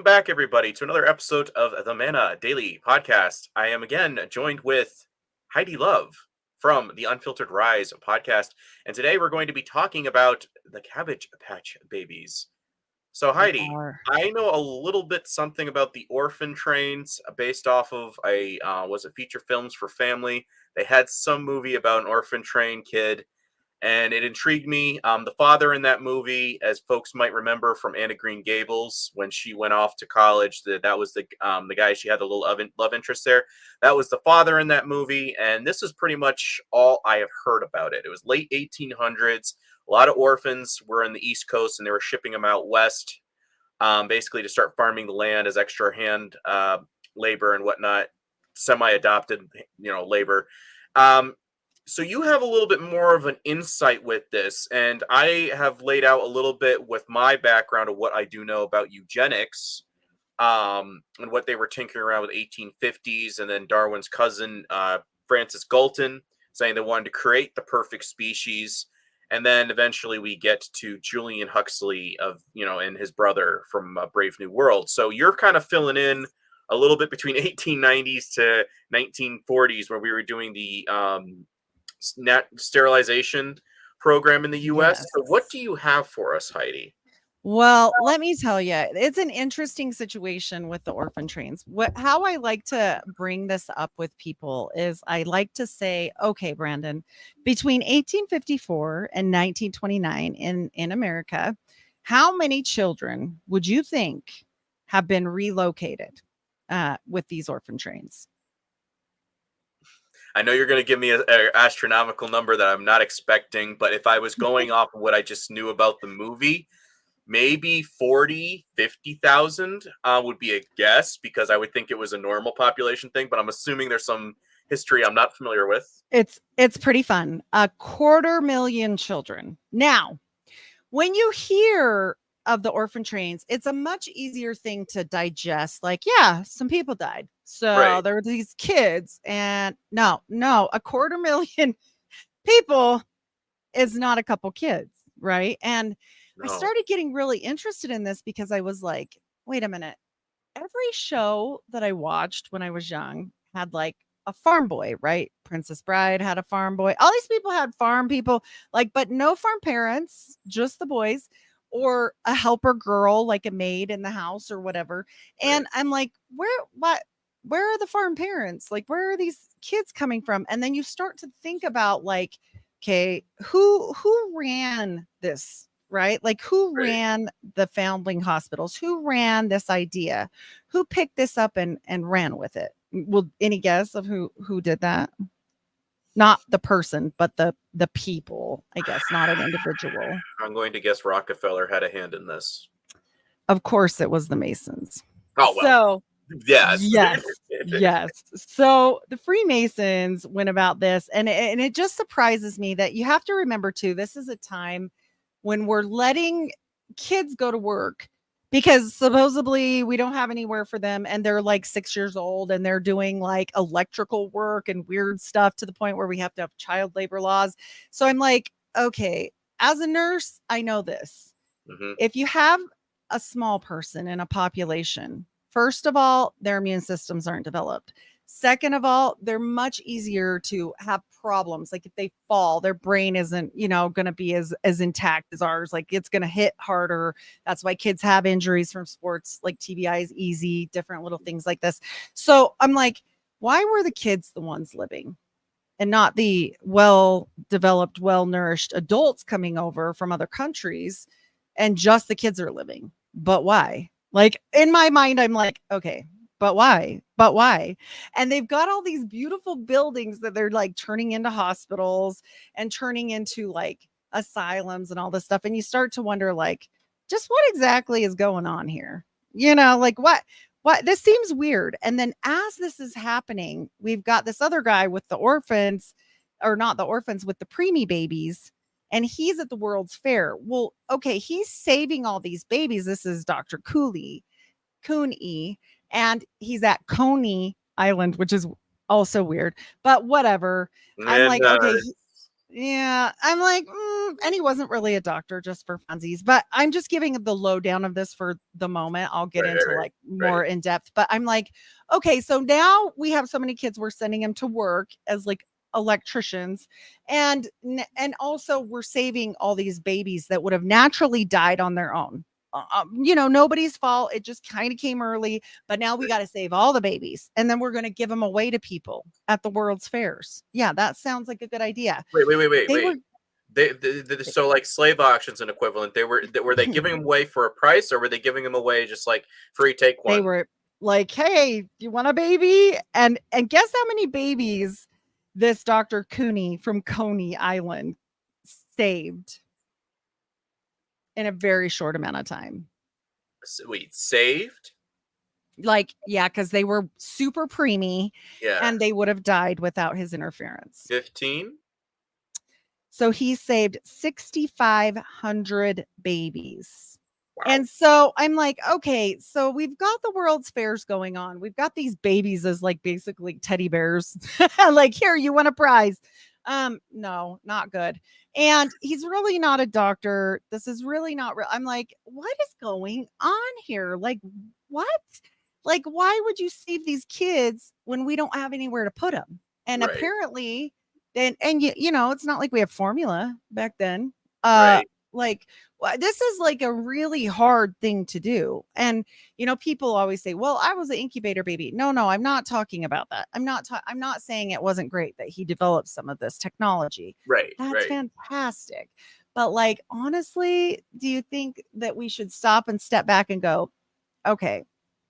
back, everybody, to another episode of the Mana Daily Podcast. I am again joined with Heidi Luv from the Unfiltered Rise Podcast, and today we're going to be talking about the Cabbage Patch Babies. So, Heidi, I know a little bit something about the orphan trains based off of was it Feature Films for Family? They had some movie about an orphan train kid, and it intrigued me. The father in that movie, as folks might remember from Anna Green Gables, when she went off to college, that was the guy she had the little love interest there. That was the father in that movie, and this is pretty much all I have heard about it. It was late 1800s. A lot of orphans were in the East Coast, and they were shipping them out west, basically to start farming the land as extra hand labor and whatnot, semi-adopted, labor. So you have a little bit more of an insight with this, and I have laid out a little bit with my background of what I do know about eugenics, and what they were tinkering around with 1850s, and then Darwin's cousin, Francis Galton, saying they wanted to create the perfect species, and then eventually we get to Julian Huxley and his brother from Brave New World. So you're kind of filling in a little bit between 1890s to 1940s, where we were doing the sterilization program in the U.S. Yes. So what do you have for us, Heidi? Well, let me tell you, it's an interesting situation with the orphan trains. How I like to bring this up with people is I like to say, okay, Brandon, between 1854 and 1929 in America, how many children would you think have been relocated with these orphan trains? I know you're going to give me an astronomical number that I'm not expecting, but if I was going off of what I just knew about the movie, maybe 40, 50,000 would be a guess, because I would think it was a normal population thing, but I'm assuming there's some history I'm not familiar with. It's pretty fun. 250,000 children. Now, when you hear of the orphan trains, it's a much easier thing to digest. Like, yeah, some people died. So right. There were these kids, and no, 250,000 people is not a couple kids, right? And no. I started getting really interested in this because I was like, wait a minute. Every show that I watched when I was young had like a farm boy, right? Princess Bride had a farm boy. All these people had farm people, but no farm parents, just the boys, or a helper girl, like a maid in the house or whatever. And right. I'm like, where are the farm parents? Like, where are these kids coming from? And then you start to think about like, okay, who ran this, right? Like, who ran the foundling hospitals? Who ran this idea? Who picked this up and ran with it? Well, any guess of who did that? Not the person, but the people, I guess, not an individual. I'm going to guess Rockefeller had a hand in this. Of course, it was the Masons. Oh, well. So, yes. So the Freemasons went about this, and it just surprises me that you have to remember, too, this is a time when we're letting kids go to work because supposedly we don't have anywhere for them, and they're like 6 years old and they're doing like electrical work and weird stuff to the point where we have to have child labor laws. So I'm like, okay, as a nurse, I know this. Mm-hmm. If you have a small person in a population, first of all, their immune systems aren't developed. Second of all, they're much easier to have problems. Like if they fall, their brain isn't, going to be as intact as ours. Like it's going to hit harder. That's why kids have injuries from sports, like TBI is easy, different little things like this. So I'm like, why were the kids the ones living and not the well-developed, well-nourished adults coming over from other countries, and just the kids are living? But why? Like in my mind, I'm like, okay, but why? And they've got all these beautiful buildings that they're like turning into hospitals and turning into like asylums and all this stuff. And you start to wonder, like, just what exactly is going on here? Like what this seems weird. And then as this is happening, we've got this other guy with the orphans, or not the orphans, with the preemie babies. And he's at the World's Fair. Well, okay, he's saving all these babies. This is Dr. Cooney, and he's at Coney Island, which is also weird, but whatever. I'm like, okay, Yeah, I'm like, and he wasn't really a doctor, just for funsies. But I'm just giving the lowdown of this for the moment. I'll get into like more in depth. But I'm like, okay, so now we have so many kids, we're sending them to work as like electricians, and also we're saving all these babies that would have naturally died on their own. Nobody's fault. It just kind of came early, but now we got to save all the babies, and then we're going to give them away to people at the world's fairs. Yeah, that sounds like a good idea. Wait. So like slave auctions and equivalent. Were they giving them away for a price, or were they giving them away just like free, take one? They were like, "Hey, you want a baby?" And guess how many babies this Dr. Cooney from Coney Island saved in a very short amount of time. Wait, saved? Like, yeah, because they were super preemie, Yeah, and they would have died without his interference. 15. So he saved 6,500 babies. Wow. And so I'm like, okay, so we've got the World's Fairs going on. We've got these babies as like basically teddy bears. Like, here, you want a prize. No, not good. And he's really not a doctor. This is really not real. I'm like, what is going on here? Like, what? Like, why would you save these kids when we don't have anywhere to put them? And apparently, and it's not like we have formula back then. Like, this is like a really hard thing to do. And people always say, well, I was an incubator baby. No, I'm not talking about that. I'm not saying it wasn't great that he developed some of this technology. That's fantastic. But like, honestly, do you think that we should stop and step back and go, okay,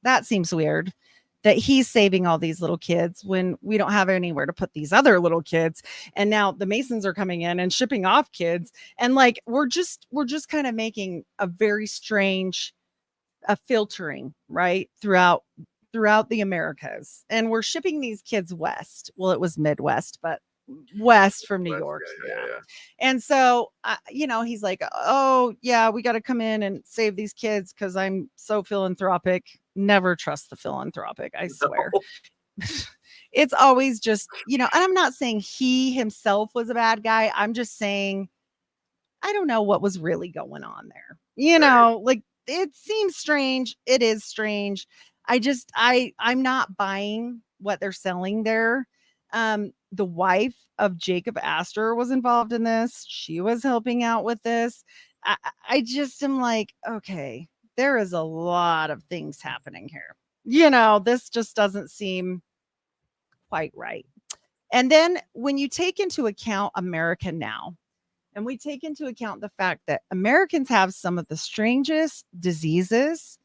that seems weird that he's saving all these little kids when we don't have anywhere to put these other little kids. And now the Masons are coming in and shipping off kids. And like, we're just kind of making a very strange filtering right throughout the Americas. And we're shipping these kids west. Well, it was Midwest, but west from New York. Yeah. And so, he's like, oh yeah, we got to come in and save these kids because I'm so philanthropic. Never trust the philanthropic, I swear. No. It's always just, and I'm not saying he himself was a bad guy. I'm just saying, I don't know what was really going on there. Like, it seems strange. It is strange. I'm not buying what they're selling there. The wife of Jacob Astor was involved in this. She was helping out with this. I just am like, okay, there is a lot of things happening here. This just doesn't seem quite right. And then when you take into account America now, and we take into account the fact that Americans have some of the strangest diseases,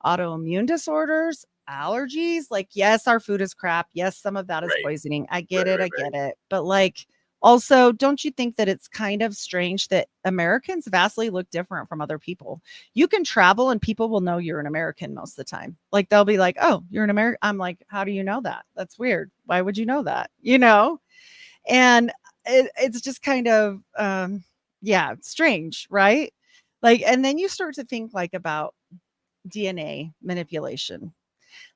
autoimmune disorders, allergies. Like, yes, our food is crap. Yes, some of that is poisoning. I get it. I get it. But like, also, don't you think that it's kind of strange that Americans vastly look different from other people? You can travel and people will know you're an American most of the time. Like, they'll be like, oh, you're an American. I'm like, how do you know that? That's weird. Why would you know that? And it's just kind of, strange, right? Like, and then you start to think like about DNA manipulation.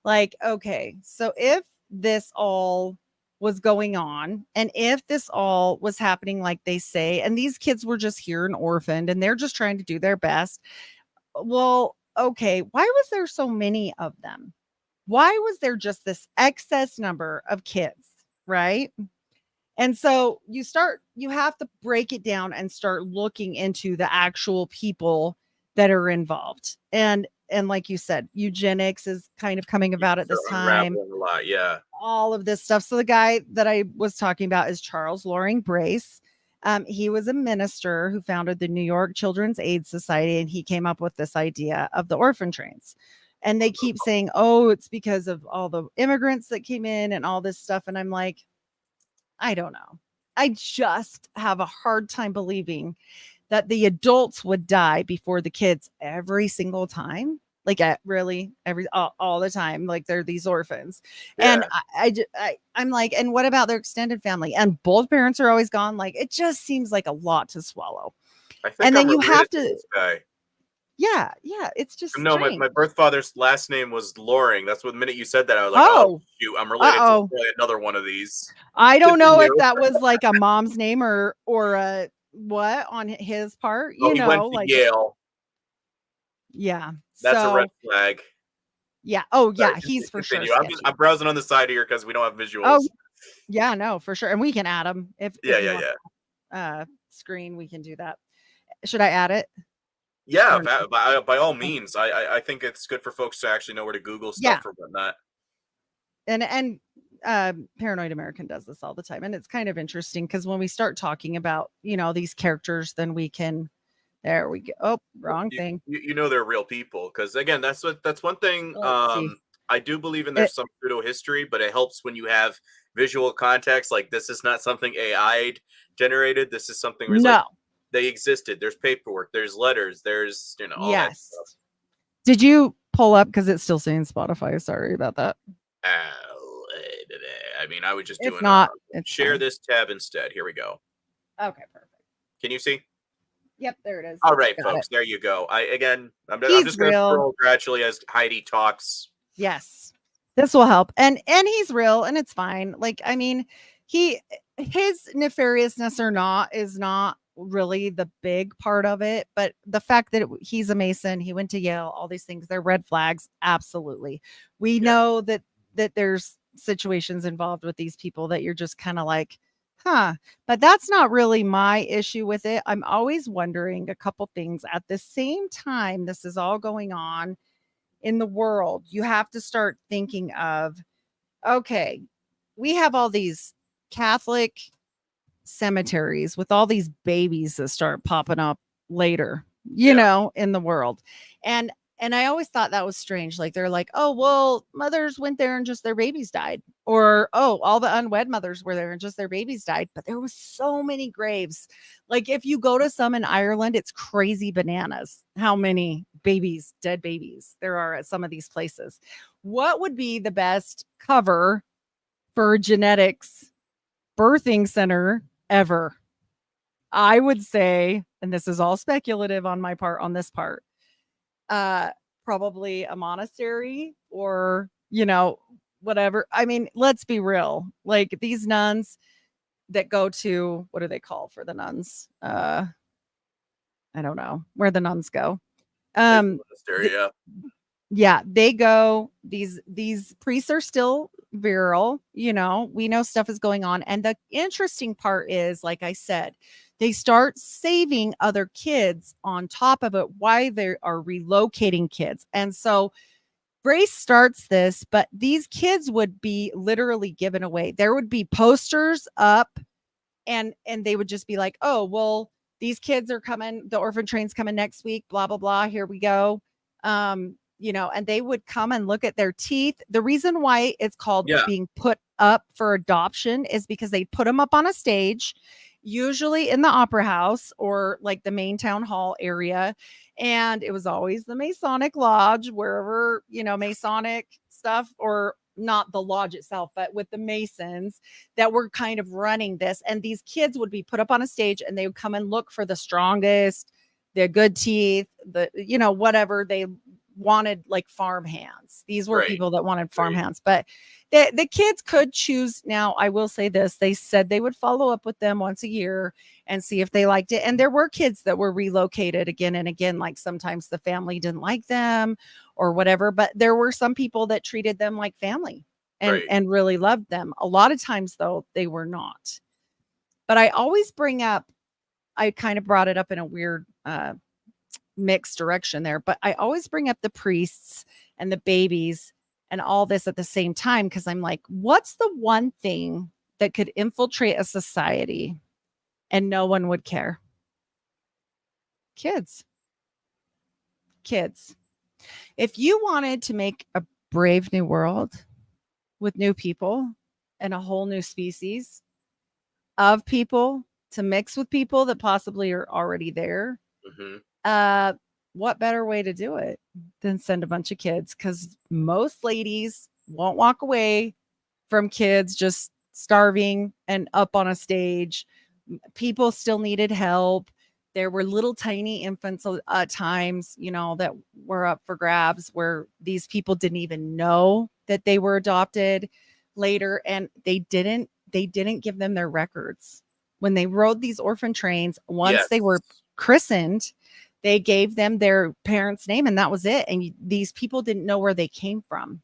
Like, okay, so if this all was going on, and if this all was happening like they say, and these kids were just here and orphaned, and they're just trying to do their best, well, okay, why was there so many of them? Why was there just this excess number of kids, right? And so you have to break it down and start looking into the actual people that are involved. And like you said, eugenics is kind of coming about at this time. A lot, yeah. All of this stuff. So the guy that I was talking about is Charles Loring Brace. He was a minister who founded the New York Children's Aid Society, and he came up with this idea of the orphan trains. And they keep saying, oh, it's because of all the immigrants that came in and all this stuff. And I'm like, I don't know. I just have a hard time believing that the adults would die before the kids every single time. Like, all the time. Like, they're these orphans. Yeah. And I'm like, and what about their extended family? And both parents are always gone. Like, it just seems like a lot to swallow. I think then you have to. This guy. Yeah, it's just No, strange. my birth father's last name was Loring. That's what the minute you said that, I was like, oh, Oh, shoot, I'm related to uh-oh. another one of these. I don't know Continue. if that was like a mom's name or a what on his part, Oh, he went to like Yale. yeah. That's a red So, flag. yeah. Oh, Sorry, yeah, he's for sure continue. sketchy. I'm browsing on the side here because we don't have Oh, visuals. yeah, no, for sure. And we can add him Yeah, if you yeah, want yeah. screen, we can do that. Should I add it? Yeah, Or no? by all Oh, means. I think it's good for folks to actually know where to Google yeah. stuff or whatnot. And Paranoid American does this all the time. And it's kind of interesting because when we start talking about, these characters, then we can there we go. Oh, wrong thing. You know they're real people because again, that's one thing. Let's see. I do believe in It, there's some pseudo history, but it helps when you have visual context. Like this is not something AI generated. This is something where it's like no. they existed. There's paperwork. There's letters. There's all that Yes. stuff. Did you pull up because it's still saying Spotify? Sorry about that. I mean, I was just If doing not, it's share fine. this tab instead. Here we go. Okay, perfect. Can you see? Yep, there it is. All right, Got folks. it. There you go. I'm He's just going to real. scroll gradually as Heidi talks. Yes. This will help. And he's real and it's fine. Like, I mean, his nefariousness or not is not really the big part of it, but the fact that he's a Mason, he went to Yale, all these things, they're red flags. Absolutely. We know that there's situations involved with these people that you're just kind of like, huh, but that's not really my issue with it. I'm always wondering a couple things at the same time. This is all going on in the world. You have to start thinking of, okay, we have all these Catholic cemeteries with all these babies that start popping up later, in the world. And I always thought that was strange. Like they're like, oh, well, mothers went there and just their babies died. Or, oh, all the unwed mothers were there and just their babies died. But there was so many graves. Like if you go to some in Ireland, it's crazy bananas how many babies, dead babies there are at some of these places. What would be the best cover for genetics birthing center ever? I would say, and this is all speculative on my part, on this part, probably a monastery or, whatever. I mean, let's be real. Like these nuns that go to, what do they call for the nuns? I don't know where the nuns go. Yeah. Yeah, they go. These priests are still virile, we know stuff is going on. And the interesting part is, like I said, they start saving other kids on top of it why they are relocating kids. And so Grace starts this, but these kids would be literally given away. There would be posters up and they would just be like, oh, well, these kids are coming, the orphan train's coming next week, blah blah blah, here we go. And they would come and look at their teeth. The reason why it's called being put up for adoption is because they put them up on a stage, usually in the opera house or like the main town hall area. And it was always the Masonic Lodge, wherever, Masonic stuff, or not the lodge itself, but with the Masons that were kind of running this. And these kids would be put up on a stage and they would come and look for the strongest, the good teeth, the, whatever they wanted, like farm hands. These were people that wanted farm hands, but the kids could choose. Now, I will say this, they said they would follow up with them once a year and see if they liked it. And there were kids that were relocated again and again, like sometimes the family didn't like them or whatever, but there were some people that treated them like family and really loved them. A lot of times though, they were not. But I always bring up, I kind of brought it up in a weird mixed direction there, but I always bring up the priests and the babies and all this at the same time because I'm like, what's the one thing that could infiltrate a society and no one would care? Kids. If you wanted to make a brave new world with new people and a whole new species of people to mix with people that possibly are already there, what better way to do it than send a bunch of kids? Because most ladies won't walk away from kids just starving and up on a stage. People still needed help. There were little tiny infants at times, that were up for grabs, where these people didn't even know that they were adopted later, and they didn't give them their records. When they rode these orphan trains, once they were christened, they gave them their parents' name, and that was it. And these people didn't know where they came from.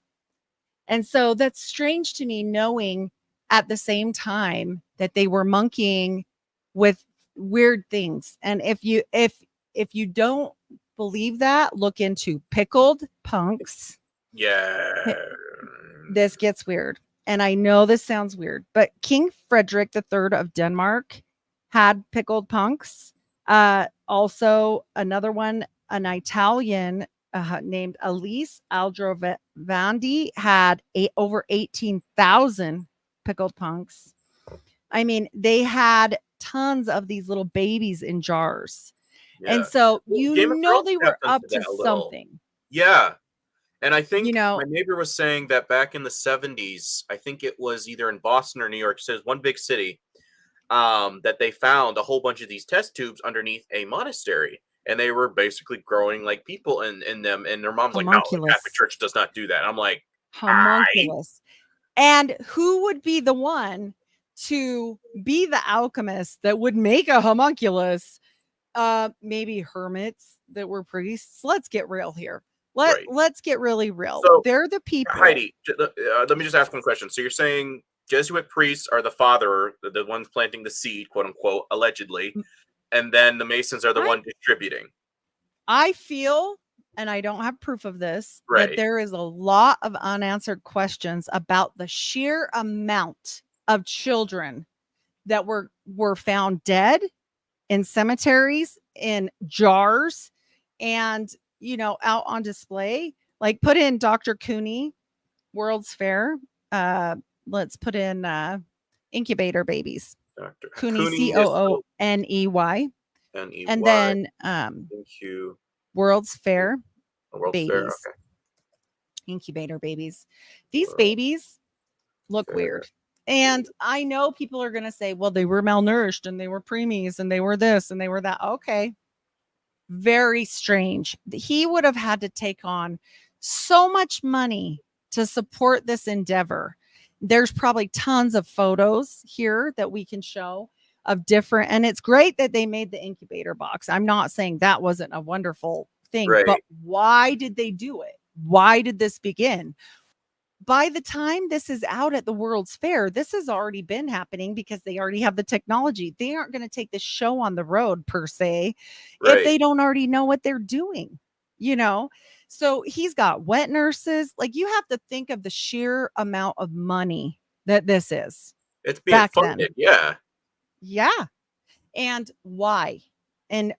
And so that's strange to me, knowing at the same time that they were monkeying with weird things. And if you don't believe that, look into pickled punks. Yeah. This gets weird. And I know this sounds weird, but King Frederick III of Denmark had pickled punks. Also another one, an Italian named Elise Aldrovandi had over 18,000 pickled punks. I mean, they had tons of these little babies in jars. Yeah. And so, they were up to something. Yeah. And I think my neighbor was saying that back in the 70s, I think it was either in Boston or New York, so it's one big city, that they found a whole bunch of these test tubes underneath a monastery. And they were basically growing like people in them. And their mom's like, no, the Catholic Church does not do that. I'm like, homunculus. And who would be the one to be the alchemist that would make a homunculus? Maybe hermits that were priests. Let's get real here. Let's get really real. So, they're the people. Heidi, let me just ask one question. So you're saying Jesuit priests are the father, the ones planting the seed, quote unquote, allegedly, and then the Masons are the one distributing. I feel, and I don't have proof of this, that there is a lot of unanswered questions about the sheer amount of children that were found dead in cemeteries, in jars, and out on display. Like, put in Dr. Cooney, World's Fair. Let's put in Incubator Babies. Dr. Cooney, Cooney. And then World's Fair Babies. Fair, okay. Incubator Babies. These babies look weird. And I know people are going to say, well, they were malnourished and they were preemies and they were this and they were that. Okay. Very strange. He would have had to take on so much money to support this endeavor. There's probably tons of photos here that we can show of different, and it's great that they made the incubator box. I'm not saying that wasn't a wonderful thing, but why did they do it? Why did this begin? By the time this is out at the World's Fair, this has already been happening because they already have the technology. They aren't going to take the show on the road per se if they don't already know what they're doing, So he's got wet nurses. Like, you have to think of the sheer amount of money that this is. It's being funded. Yeah. Yeah. And why? And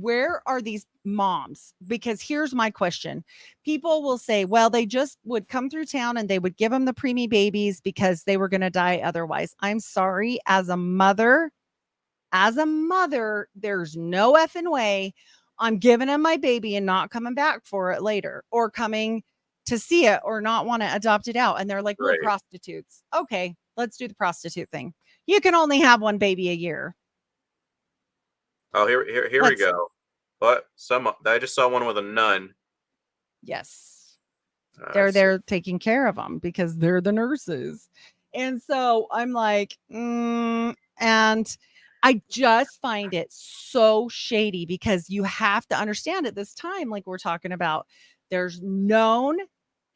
where are these moms? Because here's my question. People will say, well, they just would come through town and they would give them the preemie babies because they were going to die otherwise. I'm sorry. As a mother, there's no effing way I'm giving them my baby and not coming back for it later, or coming to see it, or not want to adopt it out. And they're like, we're prostitutes. Okay, let's do the prostitute thing. You can only have one baby a year. Oh, here we go. But I just saw one with a nun. Yes. They're taking care of them because they're the nurses. And so I'm like, and I just find it so shady, because you have to understand at this time, like we're talking about, there's known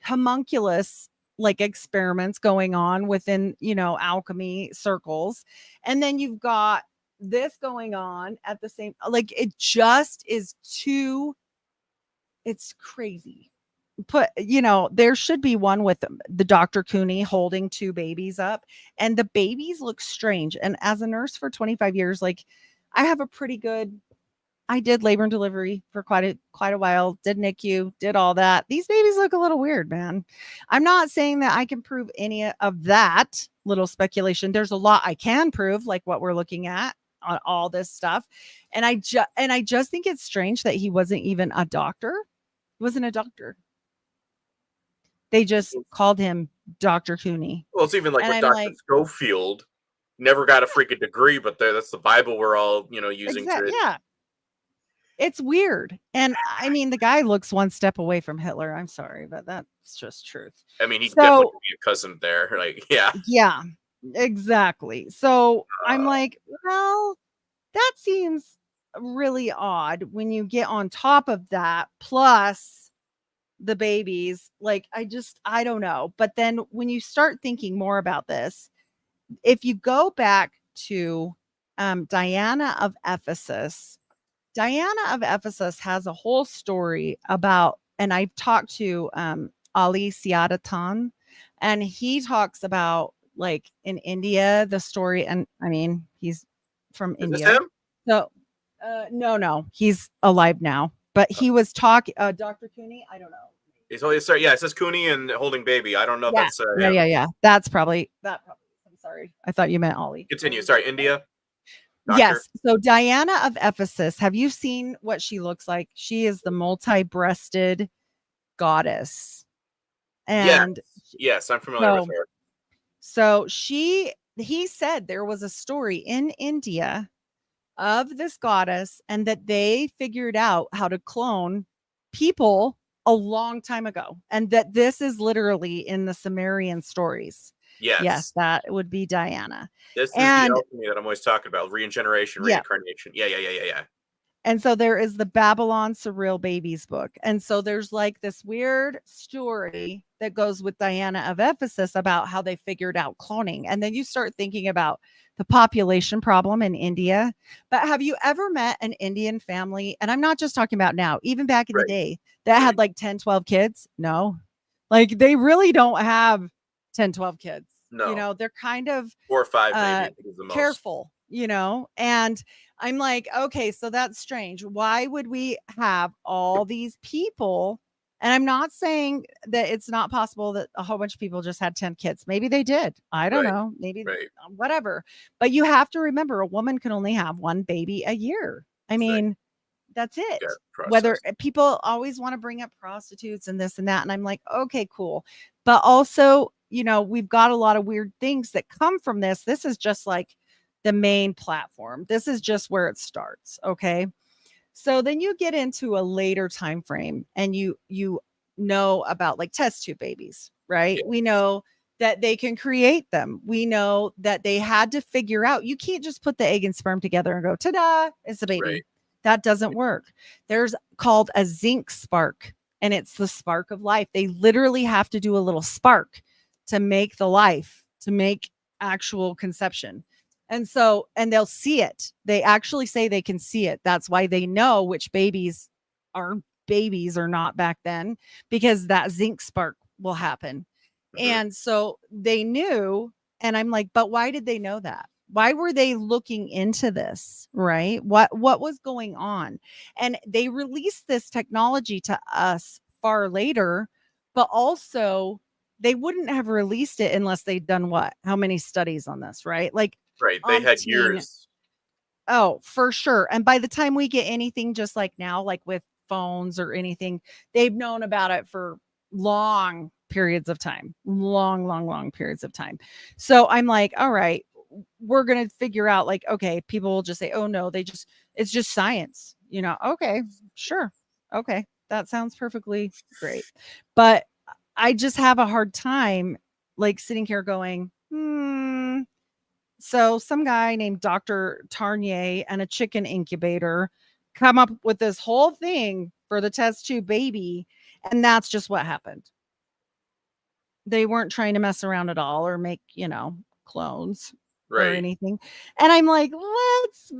homunculus like experiments going on within, alchemy circles. And then you've got this going on at the same, like, it just is it's crazy. There should be one with the Dr. Cooney holding two babies up, and the babies look strange. And as a nurse for 25 years, like, I did labor and delivery for quite a while, did NICU, did all that. These babies look a little weird, man. I'm not saying that I can prove any of that. Little speculation. There's a lot I can prove, like what we're looking at on all this stuff. And I just think it's strange that he wasn't even a doctor. He wasn't a doctor. They just called him Dr. Cooney. Well, it's even like with Dr. Schofield, never got a freaking degree, but that's the Bible we're all, using. Yeah. It's weird. And I mean, the guy looks one step away from Hitler. I'm sorry, but that's just truth. I mean, he definitely So, could be a cousin there. Like, yeah. yeah, exactly. So I'm Uh, like, well, that seems really odd when you get on top of that, plus the babies. Like, I don't know. But then when you start thinking more about this, if you go back to Diana of Ephesus, has a whole story about, and I've talked to Ali Siadatan, and he talks about like in India, the story, and I mean, he's from is this India. him? So no, he's alive now. But he was talking Dr. Cooney, I don't know. He's only sorry. Yeah, it says Cooney and holding baby. I don't know if Yeah. that's Yeah, him. yeah. That's probably that probably. I'm sorry. I thought you meant Ollie. Continue. Sorry, India. Doctor. Yes. So Diana of Ephesus, have you seen what she looks like? She is the multi-breasted goddess. And yes, I'm familiar with her. so he said there was a story in India of this goddess and that they figured out how to clone people a long time ago. And that this is literally in the Sumerian stories. Yes, that would be Diana. This is the And alchemy that I'm always talking about. Regeneration, yeah. reincarnation. Yeah. And so there is the Babylon Surreal Babies book. And so there's like this weird story that goes with Diana of Ephesus about how they figured out cloning. And then you start thinking about the population problem in India. But have you ever met an Indian family? And I'm not just talking about now, even back in the day, that had like 10, 12 kids? No. Like they really don't have 10, 12 kids. No. You know, they're kind of 4 or 5 maybe is the most. Careful, you know, and I'm like, okay, so that's strange. Why would we have all these people? And I'm not saying that it's not possible that a whole bunch of people just had 10 kids. Maybe they did. I don't know. Maybe whatever. But you have to remember a woman can only have one baby a year. I mean, that's it. Whether people always want to bring up prostitutes and this and that. And I'm like, okay, cool. But also, you know, we've got a lot of weird things that come from this. This is just like the main platform. This is just where it starts. Okay. So then you get into a later time frame and you know about like test tube babies, right? We know that they can create them. We know that they had to figure out you can't just put the egg and sperm together and go, ta-da, it's a baby. That doesn't work. There's called a zinc spark, and it's the spark of life. They literally have to do a little spark to make the life, to make actual conception. And so, and they'll see it. They actually say they can see it. That's why they know which babies are babies or not back then, because that zinc spark will happen. And so they knew, and I'm like, but why did they know that? Why were they looking into this? Right? What was going on? And they released this technology to us far later, but also they wouldn't have released it unless they'd done what? How many studies on this, right? Like they had years. Oh, for sure. And by the time we get anything just like now, like with phones or anything, they've known about it for long periods of time, long periods of time. So I'm like, all right, we're going to figure out like, okay, people will just say, oh no, it's just science, you know? Okay, sure. Okay. That sounds perfectly great. But I just have a hard time like sitting here going, so some guy named Dr. Tarnier and a chicken incubator come up with this whole thing for the test tube baby. And that's just what happened. They weren't trying to mess around at all or make, you know, clones or anything. And I'm like, let's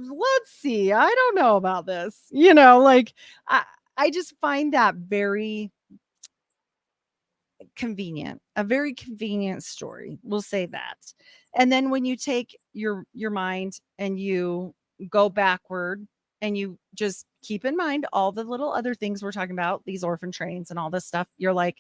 see. I don't know about this. You know, like I just find that very convenient, a very convenient story. We'll say that. And then when you take your mind and you go backward and you just keep in mind all the little other things we're talking about, these orphan trains and all this stuff, you're like,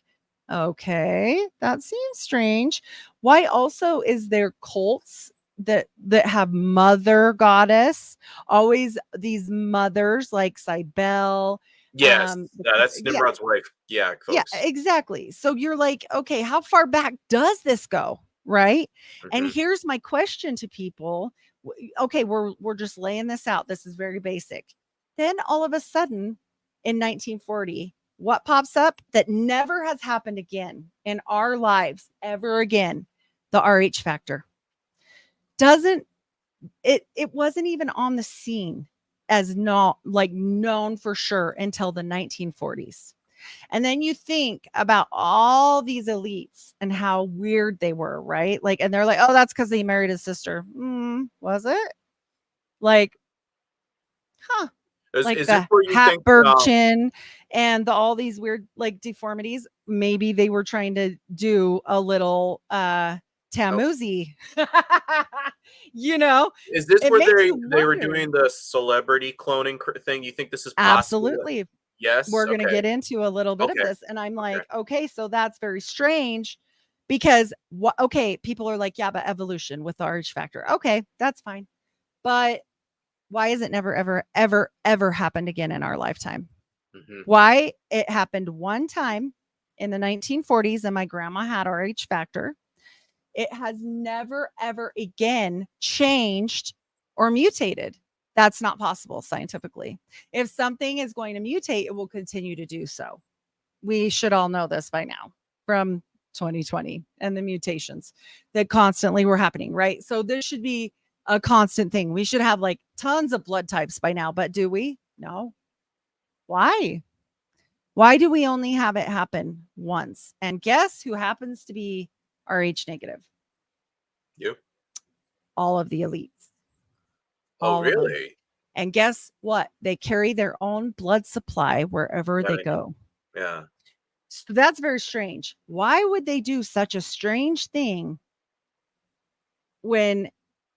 okay, that seems strange. Why also is there cults that have mother goddess, always these mothers like Cybele? Yes, that's Nimrod's wife. Yeah, folks. Yeah, exactly. So you're like, okay, how far back does this go? Right. And here's my question to people. Okay, we're just laying this out. This is very basic. Then all of a sudden in 1940, what pops up that never has happened again in our lives ever again? The RH factor. Doesn't it wasn't even on the scene as not like known for sure until the 1940s. And then you think about all these elites and how weird they were, right? Like, and they're like, oh, that's because he married his sister. Was it? Like, huh? Like Is this the where you think Hatberg chin and all these weird like deformities. Maybe they were trying to do a little Tammuzzi. You know, is this it where makes you they were wonder. doing the celebrity cloning thing? You think this is possibly Absolutely. yes? We're going to Okay. get into a little bit of Okay. this. And I'm Okay. like, okay, so that's very strange because what, okay, people are like, yeah, but evolution with the RH factor. Okay, that's fine. But why has it never, ever, ever, ever happened again in our lifetime? Mhm. Why it happened one time in the 1940s and my grandma had RH factor. It has never, ever again changed or mutated. That's not possible scientifically. If something is going to mutate, it will continue to do so. We should all know this by now from 2020 and the mutations that constantly were happening, right? So this should be a constant thing. We should have like tons of blood types by now, but do we? No. Why? Why do we only have it happen once? And guess who happens to be RH negative? You? All of the elites. Oh, All of them. really? And guess what? They carry their own blood supply wherever they Right. go. Yeah. So that's very strange. Why would they do such a strange thing when,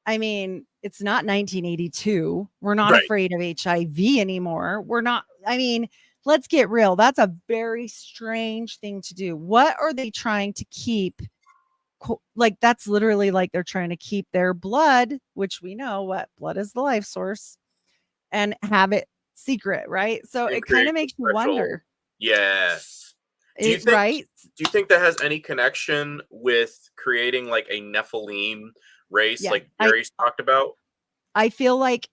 I mean, it's not 1982. We're not Right. afraid of HIV anymore. We're not, I mean, let's get real. That's a very strange thing to do. What are they trying to keep? Like, that's literally like they're trying to keep their blood, which we know what blood is the life source, and have it secret, right? So And it kind create of the makes you special. wonder. Yes. Do you It think right? that has any connection with creating like a Nephilim race Yeah. like Gary's talked about? I feel like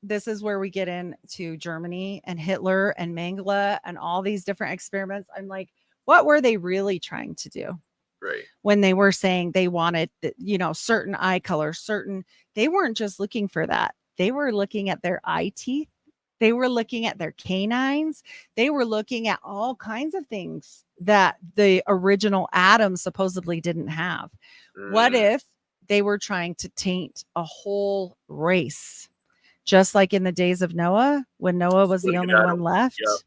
this is where we get into Germany and Hitler and Mengele and all these different experiments. I'm like, what were they really trying to do Right. when they were saying they wanted, certain eye color, they weren't just looking for that. They were looking at their eye teeth. They were looking at their canines. They were looking at all kinds of things that the original Adam supposedly didn't have. What Mm, if they were trying to taint a whole race? Just like in the days of Noah, when Noah was the splitting it only out. one Yep. left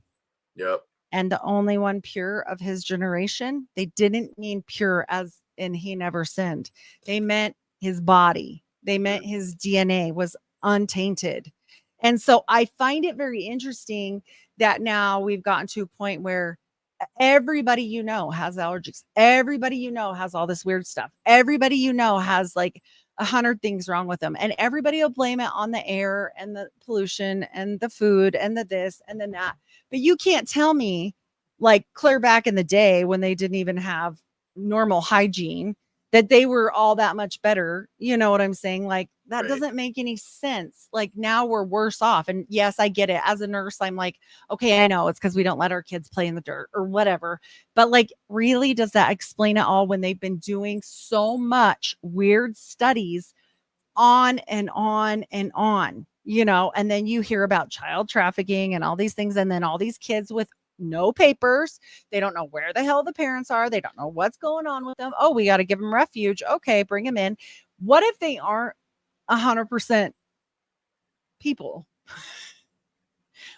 Yep. and the only one pure of his generation, they didn't mean pure as in he never sinned. They meant his body. They meant his DNA was untainted. And so I find it very interesting that now we've gotten to a point where everybody has allergies. Everybody has all this weird stuff. Everybody has like 100 things wrong with them. And everybody will blame it on the air and the pollution and the food and the this and the that. But you can't tell me, like, clear back in the day when they didn't even have normal hygiene, that they were all that much better. You know what I'm saying? Like, that Right. doesn't make any sense. Like, now we're worse off. And yes, I get it. As a nurse, I'm like, okay, I know it's because we don't let our kids play in the dirt or whatever. But like, really, does that explain it all when they've been doing so much weird studies on and on and on, and then you hear about child trafficking and all these things. And then all these kids with no papers, they don't know where the hell the parents are. They don't know what's going on with them. Oh, we got to give them refuge. Okay, bring them in. What if they aren't 100% people?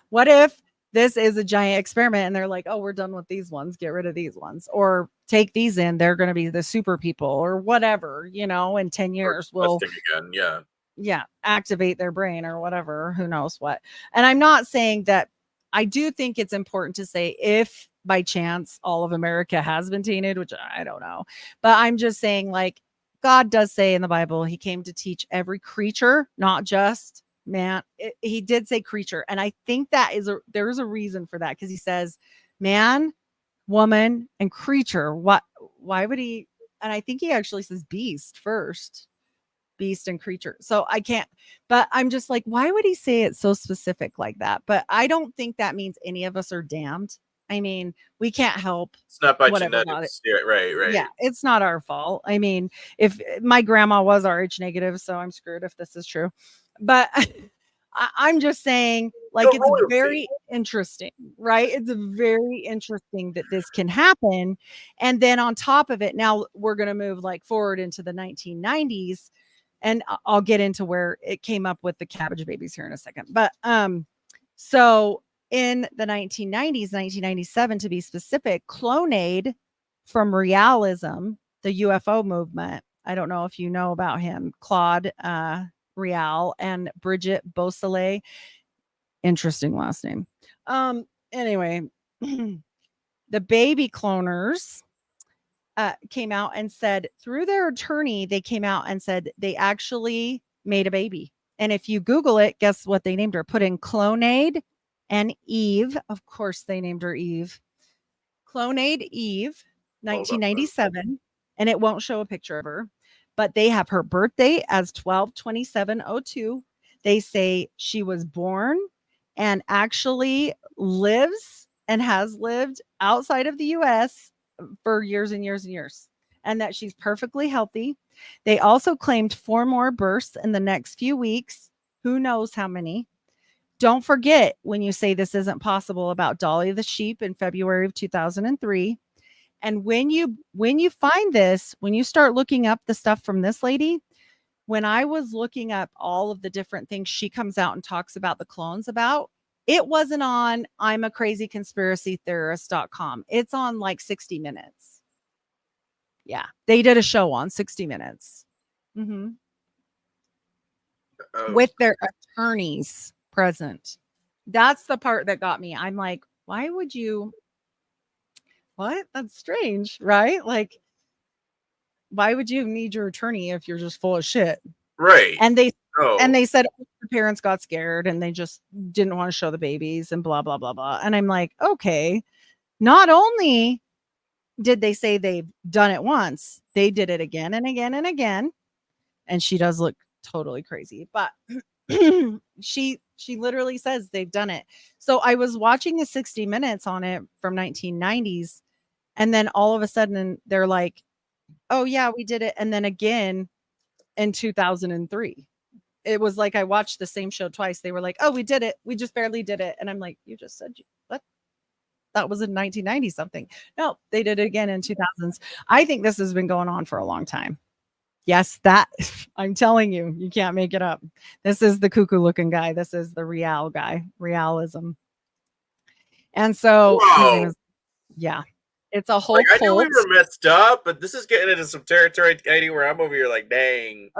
What if this is a giant experiment and they're like, oh, we're done with these ones, get rid of these ones, or take these in, they're going to be the super people or whatever, in 10 years we'll Again. Yeah. activate their brain or whatever, who knows what. And I'm not saying that. I do think it's important to say if by chance all of America has been tainted, which I don't know, but I'm just saying, like, God does say in the Bible, he came to teach every creature, not just man. He did say creature. And I think there is a reason for that. Cause he says man, woman, and creature. Why would he? And I think he actually says beast first, beast and creature. So I can't, but I'm just like, why would he say it so specific like that? But I don't think that means any of us are damned. I mean, we can't help It's not by whatever God genetics. Yeah, right. yeah, it's not our fault. I mean, if my grandma was RH negative, so I'm screwed if this is true. But I'm just saying, like, No it's royalty. very interesting, right? It's very interesting that this can happen. And then on top of it, now we're going to move like forward into the 1990s. And I'll get into where it came up with the Cabbage Babies here in a second. But so in the 1990s, 1997 to be specific, Clonaid from Realism, the UFO movement. I don't know if you know about him, Claude Real and Bridget Beausoleil. Interesting last name. Anyway, the baby cloners came out and said through their attorney, they came out and said they actually made a baby. And if you Google it, guess what they named her? Put in Clonaid and Eve. Of course, they named her Eve. Clonaid Eve, 1997. And it won't show a picture of her, but they have her birthday as 12/27/02. They say she was born and actually lives and has lived outside of the US for years and years and years, and that she's perfectly healthy. They also claimed 4 more births in the next few weeks. Who knows how many? Don't forget when you say this isn't possible about Dolly the sheep in February of 2003. And when you find this, when you start looking up the stuff from this lady, when I was looking up all of the different things she comes out and talks about the clones about, it wasn't on I'm a crazy conspiracy theorist.com. It's on like 60 Minutes. Yeah, they did a show on 60 Minutes with their attorneys present. That's the part that got me. I'm like, why would you? What? That's strange, right? Like, why would you need your attorney if you're just full of shit? Right. And they said the parents got scared and they just didn't want to show the babies and blah blah blah blah. And I'm like, okay. Not only did they say they've done it once, they did it again and again and again. And she does look totally crazy, but she literally says they've done it. So I was watching the 60 Minutes on it from 1990s, and then all of a sudden they're like, oh yeah, we did it. And then again in 2003. It was like I watched the same show twice. They were like, oh, we did it. We just barely did it. And I'm like, you just said what? That was in 1990 something. No, they did it again in 2000s. I think this has been going on for a long time. Yes, that I'm telling you, you can't make it up. This is the cuckoo looking guy. This is the real guy, realism. And so his name is, yeah, it's a whole I knew cult. we were messed up, but this is getting into some territory, Katie, where I'm over here like, dang.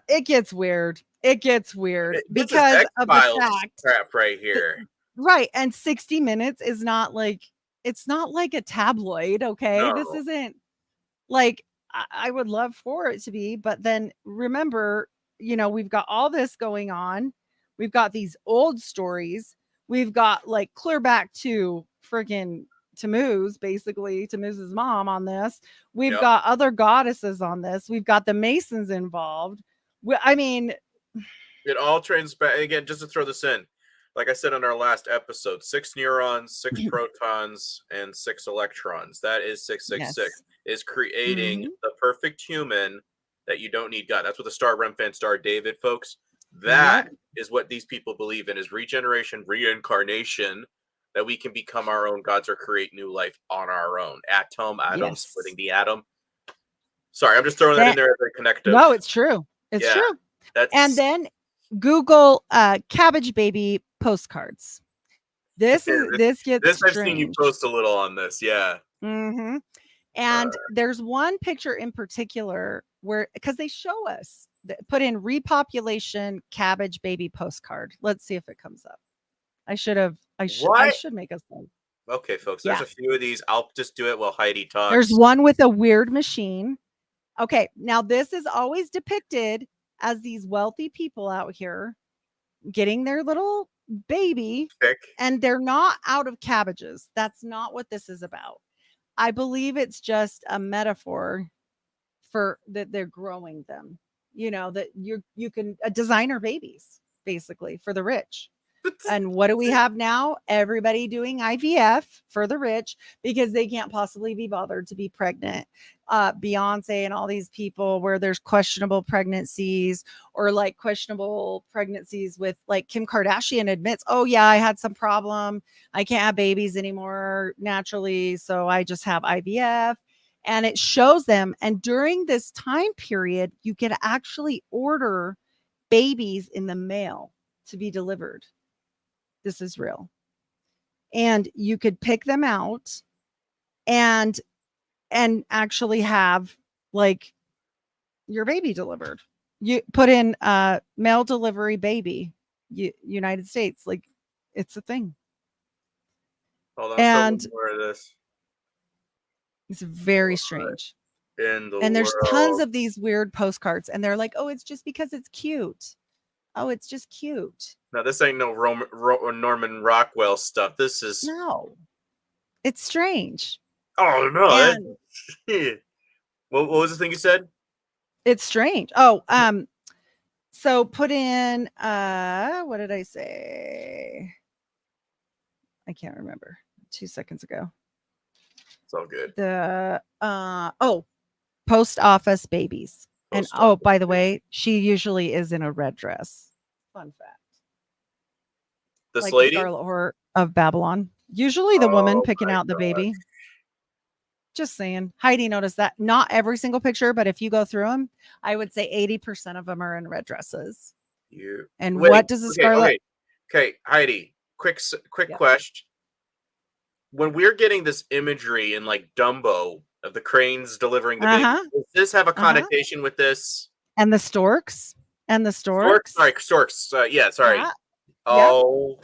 It gets weird. It gets weird because of the fact crap right here. Right. And 60 Minutes is not like, it's not like a tabloid. Okay. No. This isn't like, I would love for it to be, but then remember, we've got all this going on. We've got these old stories. We've got like clear back to freaking Tammuz, basically Tammuz's mom on this. We've got other goddesses on this. We've got the Masons involved. I mean, it all trains back again. Just to throw this in, like I said on our last episode, 6 neurons, 6 protons, and 6 electrons. That is 666. Is creating the perfect human that you don't need God. That's what the Star Rem fan Star David, folks. That is what these people believe in: is regeneration, reincarnation. That we can become our own gods or create new life on our own. Atom, splitting the atom. Sorry, I'm just throwing that in there as a connective. No, it's true. It's true. And then Google Cabbage Baby postcards. This gets I've seen you post a little on this. Yeah. And there's one picture in particular where, because they show us, put in repopulation Cabbage Baby postcard. Let's see if it comes up. I should make us one. Okay, folks, there's a few of these. I'll just do it while Heidi talks. There's one with a weird machine. Okay, now this is always depicted as these wealthy people out here getting their little baby, and they're not out of cabbages. That's not what this is about. I believe it's just a metaphor for that they're growing them. that you can designer babies basically for the rich. And what do we have now? Everybody doing IVF for the rich because they can't possibly be bothered to be pregnant. Beyonce and all these people where there's questionable pregnancies or like questionable pregnancies with like Kim Kardashian admits, oh yeah, I had some problem. I can't have babies anymore naturally. So I just have IVF. And it shows them. And during this time period, you can actually order babies in the mail to be delivered. This is real. And you could pick them out and actually have like your baby delivered. You put in mail delivery baby, United States, like it's a thing. Hold on, And so more of this. It's very strange. In the And there's world. tons of these weird postcards and they're like, oh, it's just because it's cute. Oh, it's just cute. No, this ain't no Norman Rockwell stuff. This is No, it's strange. Oh no! And what was the thing you said? It's strange. Oh, so put in what did I say? I can't remember. 2 seconds ago. It's all good. The post office babies. And oh, by the way, she usually is in a red dress. Fun fact. This like lady? The Scarlet Whore of Babylon. Usually the woman picking out the baby. Just saying. Heidi noticed that. Not every single picture, but if you go through them, I would say 80% of them are in red dresses. And what does the Scarlet? Okay, Heidi, quick question. When we're getting this imagery in like Dumbo of the cranes delivering the baby, does this have a connotation with this? And the storks? Storks? Sorry, storks. Yeah, sorry. Yeah. Oh,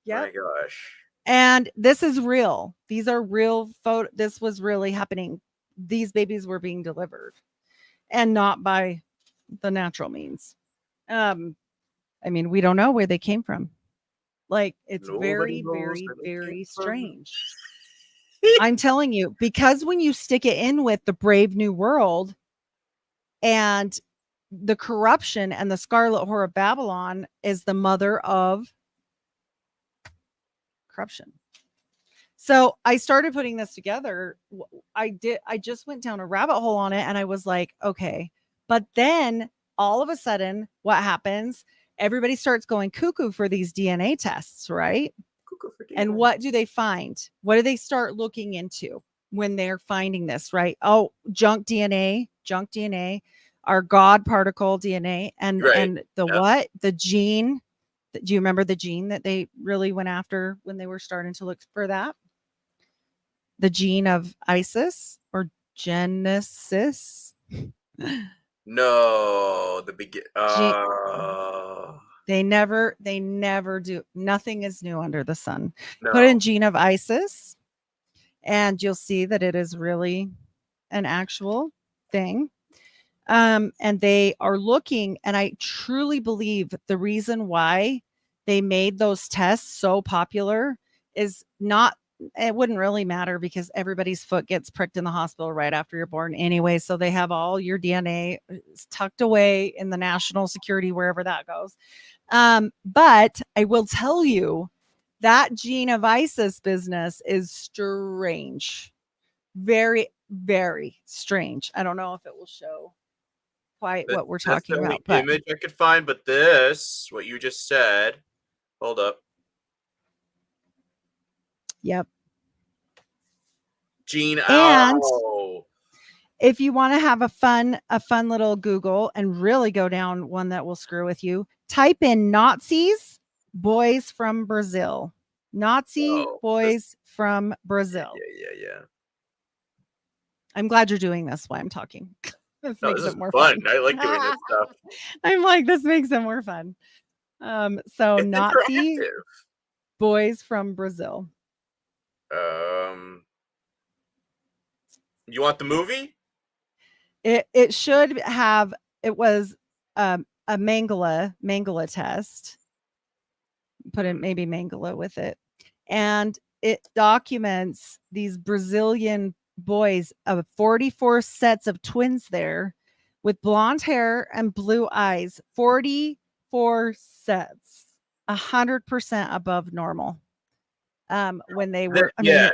my gosh. And this is real. These are real photos. This was really happening. These babies were being delivered and not by the natural means. I mean, we don't know where they came from. Like, it's very, very, very strange. I'm telling you, because when you stick it in with the Brave New World and the corruption and the Scarlet Whore of Babylon is the mother of corruption. So I started putting this together. I just went down a rabbit hole on it and I was like, okay. But then all of a sudden, what happens? Everybody starts going cuckoo for these DNA tests, right? Cuckoo for DNA. And what do they find? What do they start looking into when they're finding this, right? Oh, junk DNA, our God particle DNA, and what? The gene. Do you remember the gene that they really went after when they were starting to look for that? The gene of Isis or Genesis? No, the They never do. Nothing is new under the sun. No. Put in gene of Isis and you'll see that it is really an actual thing. And they are looking, and I truly believe the reason why they made those tests so popular is not, it wouldn't really matter because everybody's foot gets pricked in the hospital right after you're born anyway. So they have all your DNA tucked away in the national security, wherever that goes. But I will tell you that gene of Isis business is strange. Very, very strange. I don't know if it will show quite what we're talking about. But image I could find, but this, what you just said, hold up. Yep. Gene. And if you want to have a fun little Google and really go down one that will screw with you, type in Nazis boys from Brazil. From Brazil. Yeah. I'm glad you're doing this while I'm talking. This makes it more fun. I like doing this stuff. I'm like, this makes it more fun. So it's Nazi interactive. Boys from Brazil. You want the movie? It should have. It was a Mangala test. Put in maybe Mangala with it, and it documents these Brazilian boys of 44 sets of twins there with blonde hair and blue eyes, 44 sets, 100% above normal. When they were, I mean, Yeah.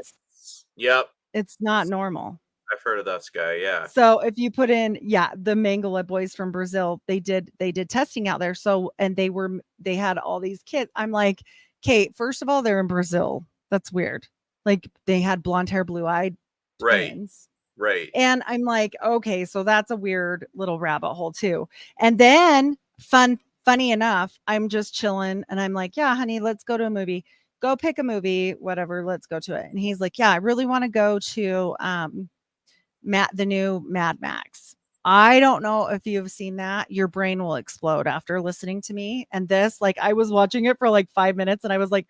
Yep. it's not normal. I've heard of this guy. Yeah. So if you put in, the Mangala boys from Brazil, they did testing out there. So, and they had all these kids. I'm like, Kate, first of all, they're in Brazil. That's weird. Like they had blonde hair, blue eyed twins. Right. And I'm like, okay, so that's a weird little rabbit hole too. And then funny enough, I'm just chilling and I'm like, yeah, honey, let's go to a movie. Go pick a movie, whatever, let's go to it. And he's like, yeah, I really want to go to the new Mad Max. I don't know if you've seen that. Your brain will explode after listening to me. And this, like, I was watching it for like 5 minutes and I was like,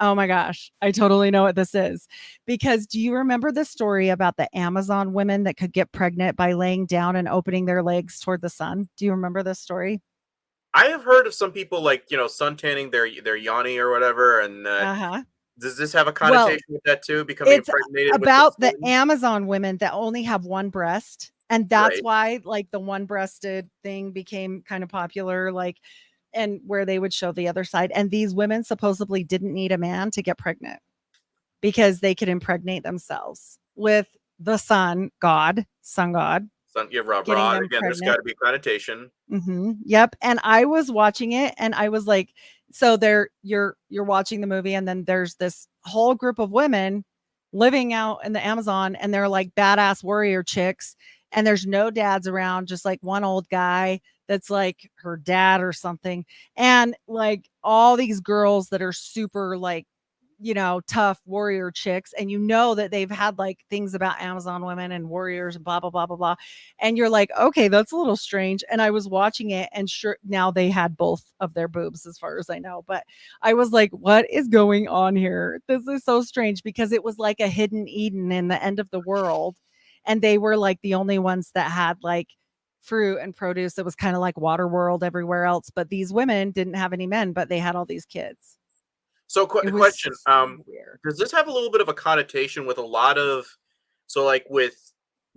oh my gosh, I totally know what this is. Because do you remember the story about the Amazon women that could get pregnant by laying down and opening their legs toward the sun? Do you remember this story? I have heard of some people like, suntanning their yoni or whatever. And does this have a connotation with that too? Becoming It's impregnated about with the Amazon women that only have one breast. And that's Right. why like the one breasted thing became kind of popular, like, and where they would show the other side. And these women supposedly didn't need a man to get pregnant because they could impregnate themselves with the sun god. Yeah, Rob getting Rod. them Again, there's pregnant. got to be a connotation. Yep. And I was watching it and I was like, so you're watching the movie and then there's this whole group of women living out in the Amazon and they're like badass warrior chicks and there's no dads around, just like one old guy that's like her dad or something. And like all these girls that are super like, tough warrior chicks. And that they've had like things about Amazon women and warriors and blah, blah, blah, blah, blah. And you're like, okay, that's a little strange. And I was watching it and sure, now they had both of their boobs as far as I know. But I was like, what is going on here? This is so strange because it was like a hidden Eden in the end of the world. And they were like the only ones that had like fruit and produce. It was kind of like water world everywhere else. But these women didn't have any men, but they had all these kids. So, question: Weird. does this have a little bit of a connotation with a lot of, so like with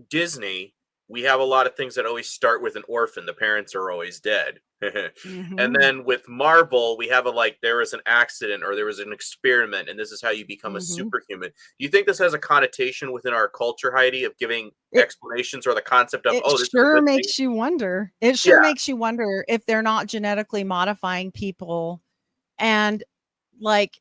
Disney, we have a lot of things that always start with an orphan. The parents are always dead, and then with Marvel, we have there was an accident or there was an experiment, and this is how you become a superhuman. Do you think this has a connotation within our culture, Heidi, of giving explanations or the concept of this sure makes you wonder. It sure makes you wonder if they're not genetically modifying people and like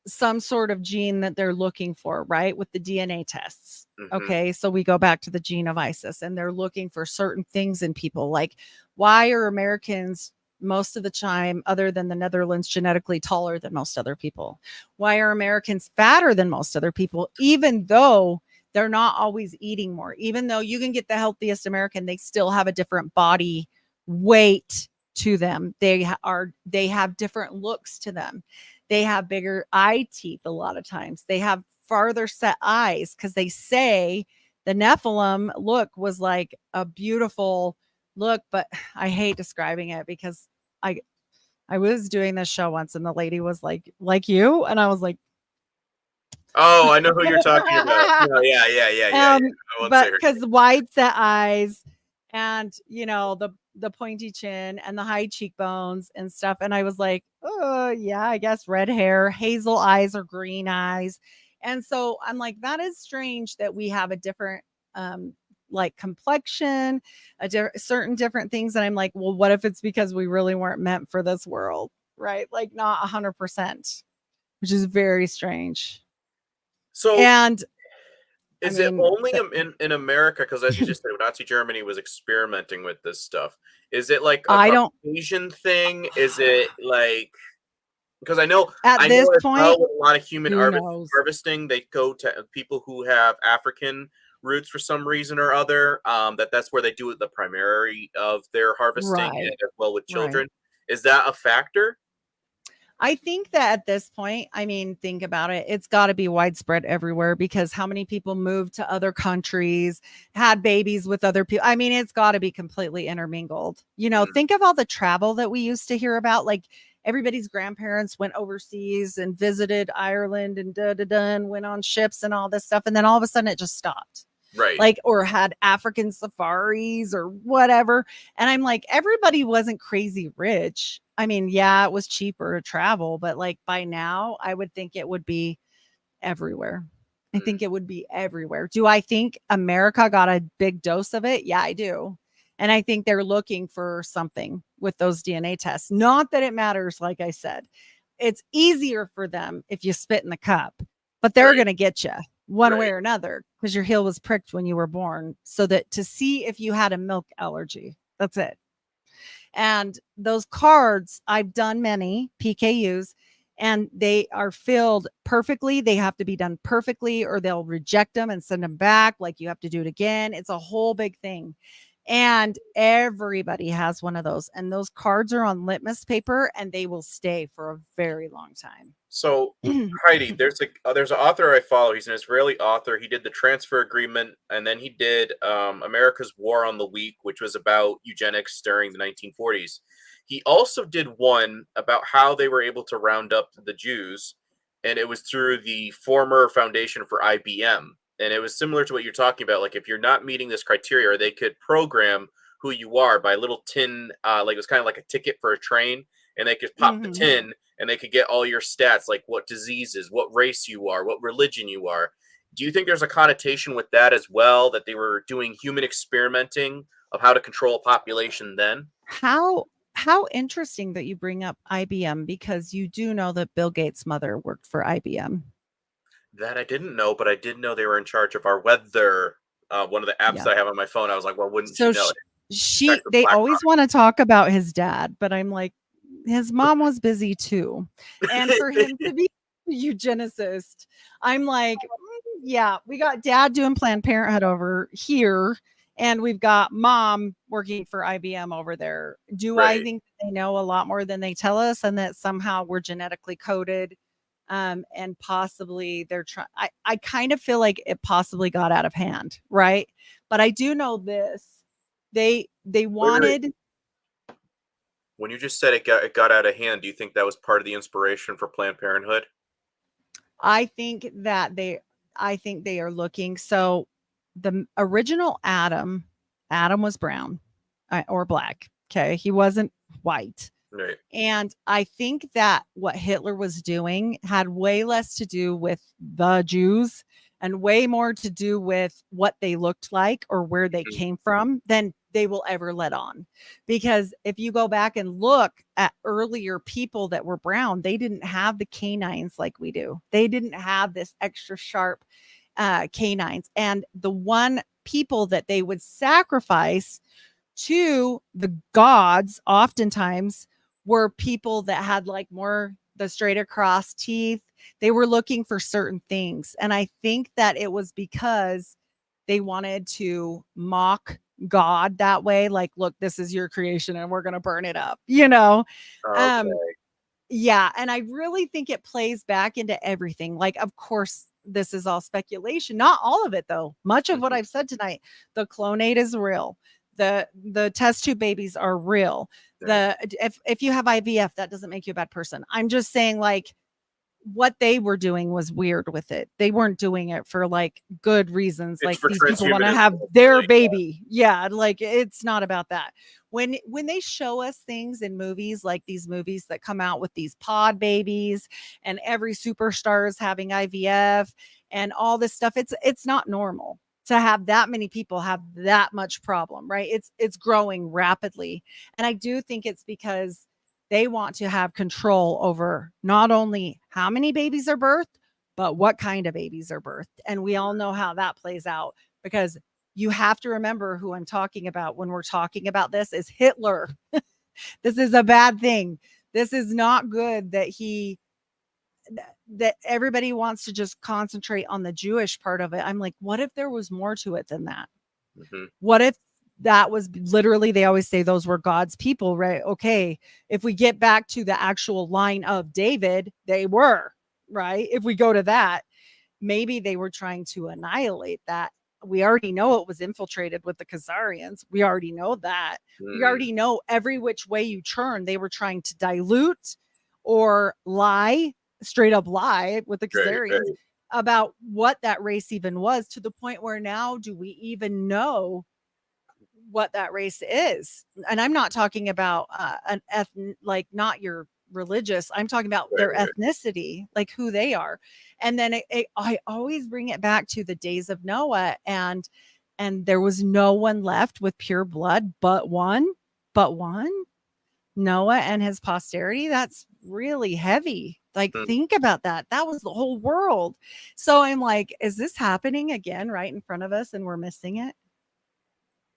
some sort of gene that they're looking for, right? With the DNA tests. Okay. So we go back to the gene of ISIS and they're looking for certain things in people. Like, why are Americans most of the time, other than the Netherlands, genetically taller than most other people? Why are Americans fatter than most other people, even though they're not always eating more? Even though you can get the healthiest American, they still have a different body weight to them. They have different looks to them. They have bigger eye teeth a lot of times. They have farther set eyes because they say the Nephilim look was like a beautiful look, but I hate describing it because I was doing this show once and the lady was like you, and I was like, oh, I know who you're talking about. Yeah. But because wide set eyes and the pointy chin and the high cheekbones and stuff. And I was like, oh yeah, I guess red hair, hazel eyes or green eyes. And so I'm like, that is strange that we have a different like complexion, certain different things. And I'm like, well, what if it's because we really weren't meant for this world? Right? Like not 100%, which is very strange. So, and is it only in America? Because as you just said, Nazi Germany was experimenting with this stuff. Is it like a Caucasian thing? Is it like, because I know this point, with a lot of human harvesting, they go to people who have African roots for some reason or other. That's where they do the primary of their harvesting as well with children. Right. Is that a factor? I think that at this point, I mean, think about it. It's got to be widespread everywhere because how many people moved to other countries, had babies with other people? I mean, it's got to be completely intermingled. Think of all the travel that we used to hear about. Like everybody's grandparents went overseas and visited Ireland and and went on ships and all this stuff. And then all of a sudden it just stopped. Right. like, or had African safaris or whatever. And I'm like, everybody wasn't crazy rich. I mean, yeah, it was cheaper to travel, but like by now, I would think it would be everywhere. I think it would be everywhere. Do I think America got a big dose of it? Yeah, I do. And I think they're looking for something with those DNA tests. Not that it matters, like I said. It's easier for them if you spit in the cup, but they're Right. going to get you one way Right. or another because your heel was pricked when you were born, so that to see if you had a milk allergy. That's it. And those cards, I've done many PKUs, and they are filled perfectly. They have to be done perfectly, or they'll reject them and send them back. Like, you have to do it again. It's a whole big thing. And everybody has one of those. And those cards are on litmus paper, and they will stay for a very long time. So, Heidi, there's an author I follow. He's an Israeli author. He did the Transfer Agreement, and then he did America's War on the Weak, which was about eugenics during the 1940s. He also did one about how they were able to round up the Jews, and it was through the former foundation for IBM. And it was similar to what you're talking about. Like, if you're not meeting this criteria, they could program who you are by a little tin, like it was kind of like a ticket for a train, and they could pop the tin and they could get all your stats, like what diseases, what race you are, what religion you are. Do you think there's a connotation with that as well, that they were doing human experimenting of how to control a population then? How interesting that you bring up IBM, because you do know that Bill Gates' mother worked for IBM. That I didn't know, but I did know they were in charge of our weather. One of the apps Yeah. that I have on my phone. I was like, well, wouldn't So you know it? they always want to talk about his dad, but I'm like, his mom was busy too. And for him to be a eugenicist, I'm like, yeah, we got dad doing Planned Parenthood over here, and we've got mom working for IBM over there. Do I Right. think they know a lot more than they tell us, and that somehow we're genetically coded? And possibly they're trying. I kind of feel like it possibly got out of hand, right? But I do know this. They Wait. wanted. When you just said it got out of hand, do you think that was part of the inspiration for Planned Parenthood? I think they are looking. So the original Adam was brown, or black. Okay. He wasn't white. Right. And I think that what Hitler was doing had way less to do with the Jews and way more to do with what they looked like or where they came from than they will ever let on. Because if you go back and look at earlier people that were brown, they didn't have the canines like we do. They didn't have this extra sharp canines. And the one people that they would sacrifice to the gods oftentimes were people that had like more the straight across teeth. They were looking for certain things. And I think that it was because they wanted to mock God that way. Like, look, this is your creation and we're going to burn it up, you know? Okay. Yeah. And I really think it plays back into everything. Like, of course, this is all speculation. Not all of it, though. Much of what I've said tonight, the Clonaid is real. The test tube babies are real. Right. If you have IVF, that doesn't make you a bad person. I'm just saying, like, what they were doing was weird with it. They weren't doing it for like good reasons. It's Like, for these people want to transhumanism, have their ultimately. baby. Yeah, like it's not about that. When they show us things in movies, like these movies that come out with these pod babies and every superstar is having IVF and all this stuff, it's not normal to have that many people have that much problem, right? It's growing rapidly. And I do think it's because they want to have control over not only how many babies are birthed, but what kind of babies are birthed. And we all know how that plays out, because you have to remember who I'm talking about when we're talking about this is Hitler. This is a bad thing. This is not good that everybody wants to just concentrate on the Jewish part of it. I'm like, what if there was more to it than that? Mm-hmm. What if that was literally, they always say those were God's people, right? Okay. If we get back to the actual line of David, they were, right? If we go to that, maybe they were trying to annihilate that. We already know it was infiltrated with the Khazarians. We already know that. We already know every which way you turn, they were trying to dilute or lie, straight up lie with the Khazarians. Right. about what that race even was, to the point where now do we even know what that race is? And I'm not talking about like not your religious. I'm talking about Right, their right. ethnicity, like who they are. And then I always bring it back to the days of Noah, and there was no one left with pure blood but one, Noah and his posterity. That's really heavy. Like, Hmm. think about that. That was the whole world. So I'm like, is this happening again right in front of us and we're missing it?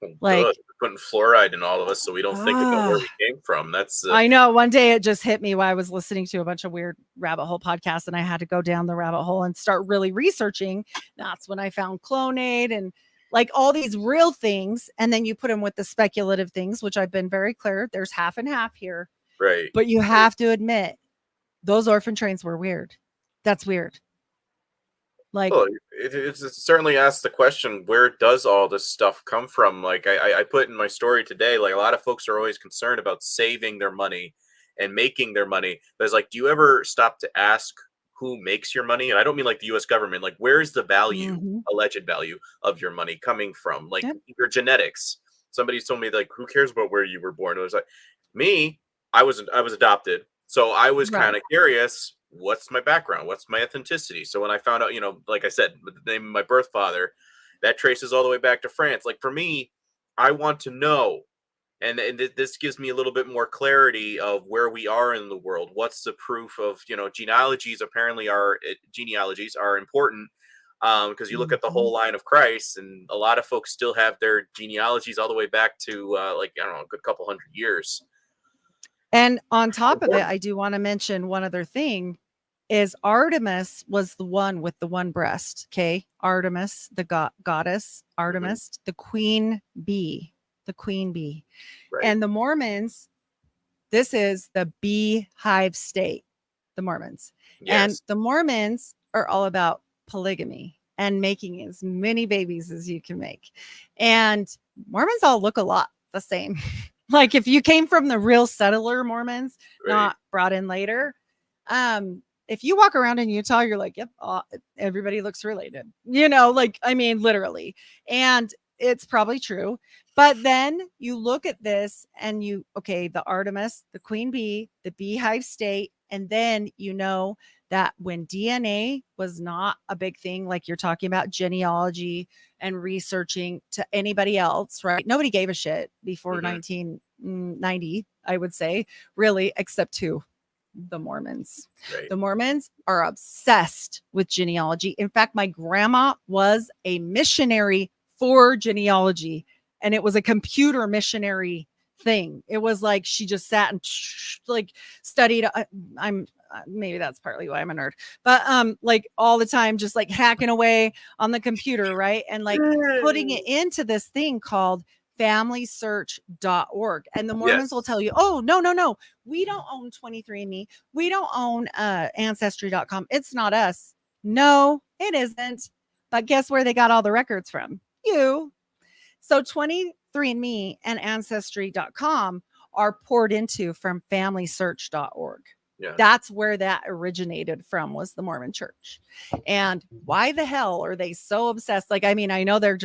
Oh, good. Like, We're putting fluoride in all of us so we don't think about where ah, we came from. That's I know one day it just hit me while I was listening to a bunch of weird rabbit hole podcasts, and I had to go down the rabbit hole and start really researching. That's when I found Clonaid and like all these real things. And then you put them with the speculative things, which I've been very clear. There's half and half here, right. but you Right. have to admit those orphan trains were weird. That's weird. Like, Well, it certainly asks the question, where does all this stuff come from? Like I put in my story today, like a lot of folks are always concerned about saving their money and making their money. But it's like, do you ever stop to ask who makes your money? And I don't mean like the US government, like where's the value, mhm. alleged value of your money coming from? Like Yep. your genetics. Somebody told me like, who cares about where you were born? It was like me, I was adopted. So I was kind Right. of curious, what's my background? What's my authenticity? So when I found out, like I said, with the name of my birth father, that traces all the way back to France. Like for me, I want to know. And this gives me a little bit more clarity of where we are in the world. What's the proof of, genealogies apparently genealogies are important, because you look at the Mhm. whole line of Christ, and a lot of folks still have their genealogies all the way back to like, I don't know, a good couple hundred years. And on top of it, Important. I do want to mention one other thing is Artemis was the one with the one breast. Okay. Artemis, the goddess, Mhm. Artemis, the queen bee, the queen bee. Right. And the Mormons, this is the beehive state, the Mormons. And Yes. the Mormons are all about polygamy and making as many babies as you can make. And Mormons all look a lot the same. Like if you came from the real settler Mormons, Right. not brought in later, if you walk around in Utah, you're like, yep, everybody looks related, like, I mean, literally. And it's probably true. But then you look at this and okay, the Artemis, the queen bee, the beehive state, and then that when DNA was not a big thing, like you're talking about genealogy and researching to anybody else, right? Nobody gave a shit before Hmm. 1990, I would say, really, except two, the Mormons. Right. The Mormons are obsessed with genealogy. In fact, my grandma was a missionary for genealogy, and it was a computer missionary thing. It was like she just sat and like studied. I'm maybe that's partly why I'm a nerd, but like all the time, just like hacking away on the computer, right? And like putting it into this thing called familysearch.org. And the Mormons will Yes. tell you, oh, no, we don't own 23andMe. We don't own ancestry.com. It's not us. No, it isn't. But guess where they got all the records from? You. So 23andMe and ancestry.com are poured into from familysearch.org. Yes. That's where that originated from, was the Mormon church. And why the hell are they so obsessed? Like, I mean, I know they're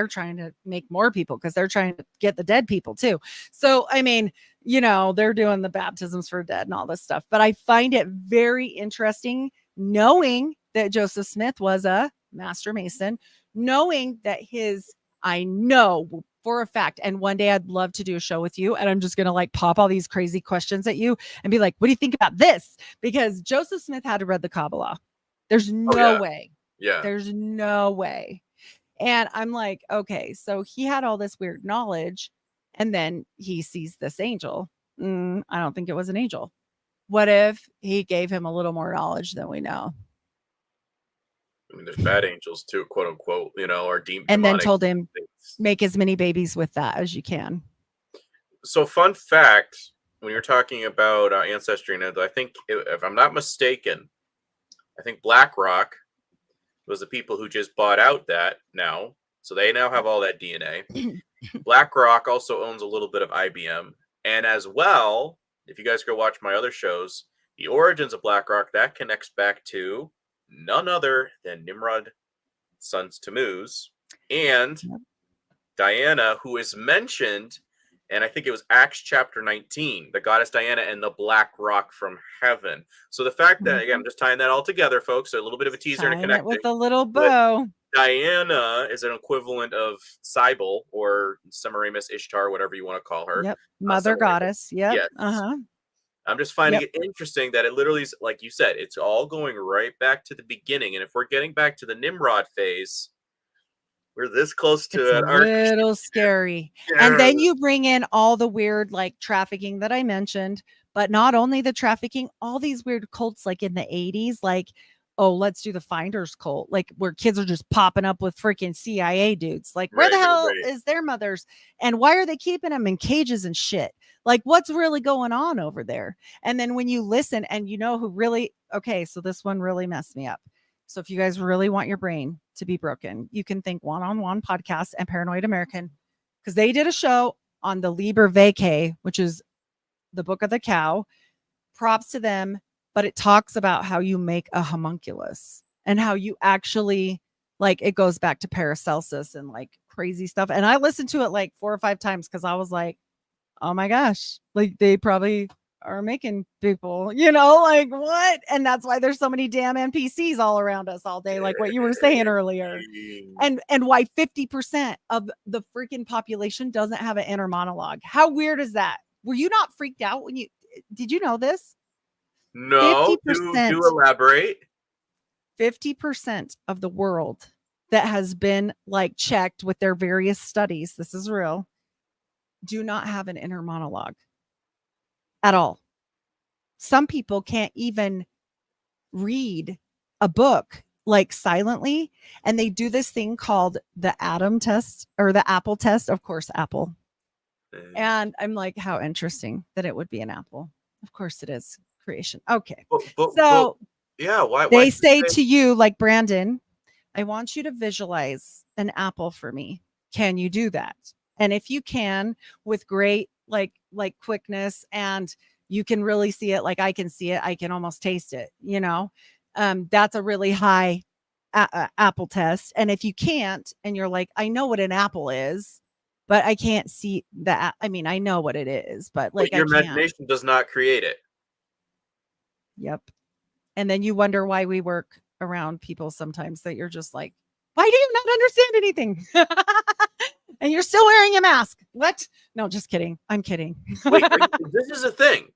trying to make more people because they're trying to get the dead people too. So, I mean, they're doing the baptisms for dead and all this stuff. But I find it very interesting knowing that Joseph Smith was a master mason, knowing that I know for a fact, and one day I'd love to do a show with you, and I'm just going to like pop all these crazy questions at you and be like, what do you think about this? Because Joseph Smith had to read the Cabala. There's Oh no yeah. way. Yeah. There's no way. And I'm like, okay, so he had all this weird knowledge, and then he sees this angel. I don't think it was an angel. What if he gave him a little more knowledge than we know? I mean, there's bad angels too, quote unquote, or And then demonic told him, things. make as many babies with that as you can. So, fun fact: when you're talking about ancestry, and I think, if I'm not mistaken, I think BlackRock was the people who just bought out that now, so they now have all that DNA. BlackRock also owns a little bit of IBM, and as well, if you guys go watch my other shows, the origins of BlackRock that connects back to none other than Nimrod, sons Tammuz, and Yep. Diana, who is mentioned, and I think it was Acts chapter 19, the goddess Diana and the black rock from heaven. So the fact that, again, I'm just tying that all together, folks, so a little bit of a teaser and a Tying it connecting. with a little But bow. Diana is an equivalent of Cybele or Semiramis Ishtar, whatever you want to call her. Yep. Mother goddess. Yep. Yes. I'm just finding it interesting that it literally is, like you said, it's all going right back to the beginning. And if we're getting back to the Nimrod phase, we're this close to it's it. a little scary. And then you bring in all the weird like trafficking that I mentioned, but not only the trafficking, all these weird cults like in the 80s, like, oh, let's do the Finders cult, like where kids are just popping up with freaking CIA dudes. Like, where the hell is their mothers? And why are they keeping them in cages and shit? Like, what's really going on over there? And then when you listen and you know who really, okay, so this one really messed me up. So if you guys really want your brain to be broken, you can think One-on-One Podcast and Paranoid American, because they did a show on the Liber Vacay, which is the book of the cow. Props to them. But it talks about how you make a homunculus and how you actually, like, it goes back to Paracelsus and like crazy stuff. And I listened to it like 4 or 5 times because I was like, oh my gosh, like they probably are making people, you know, like what? And that's why there's so many damn NPCs all around us all day, like what you were saying earlier. And why 50% of the freaking population doesn't have an inner monologue. How weird is that? Were you not freaked out when did you know this? No, 50%, do elaborate. 50% of the world that has been like checked with their various studies, this is real, do not have an inner monologue at all. Some people can't even read a book like silently, and they do this thing called the atom test or the apple test. Of course, apple. And I'm like, how interesting that it would be an apple. Of course it is. Creation. Okay. So yeah, why they say to you, like, Brandon, I want you to visualize an apple for me. Can you do that? And if you can, with great like quickness, and you can really see it, like I can see it, I can almost taste it, you know, that's a really high apple test. And if you can't, and you're like, I know what an apple is, but I can't see that. I mean, I know what it is, but like your imagination does not create it. Yep. And then you wonder why we work around people sometimes that you're just like, why do you not understand anything? And you're still wearing a mask. What? No, just kidding. I'm kidding. Wait, this is a thing.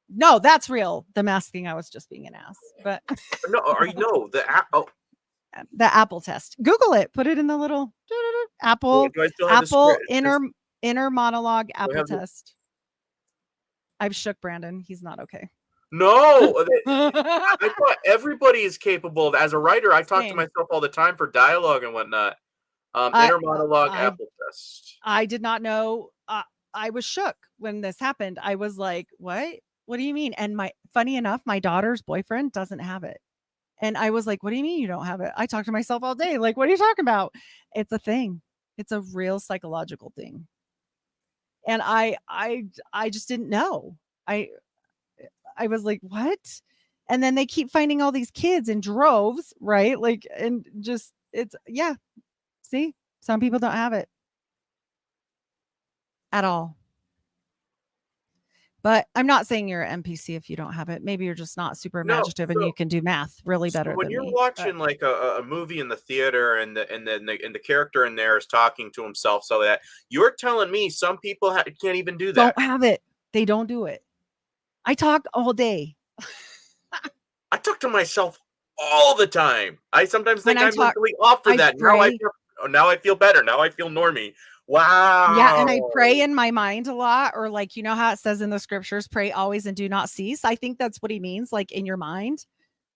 No, that's real. The mask thing, I was just being an ass. But no, the apple test. Google it. Put it in the little apple inner monologue apple test. I've shook Brandon. He's not okay. No, I thought everybody is capable of. As a writer, I talk to myself all the time for dialogue and whatnot. Inner monologue apple test. I did not know. I was shook when this happened. I was like, what? What do you mean? And funny enough, my daughter's boyfriend doesn't have it. And I was like, what do you mean you don't have it? I talk to myself all day. Like, what are you talking about? It's a thing. It's a real psychological thing. And I just didn't know. I was like, what? And then they keep finding all these kids in droves, right? Like, and just, yeah. See, some people don't have it at all. But I'm not saying you're an NPC if you don't have it. Maybe you're just not super imaginative and you can do math really better. When you're watching like a movie in the theater and the character in there is talking to himself, so that you're telling me some people can't even do that. Don't have it. They don't do it. I talk all day. I talk to myself all the time. I sometimes think I'm mentally off for that. Now I feel better. Now I feel normie. Wow. Yeah, and I pray in my mind a lot, or like, you know how it says in the scriptures, pray always and do not cease. I think that's what he means, like in your mind.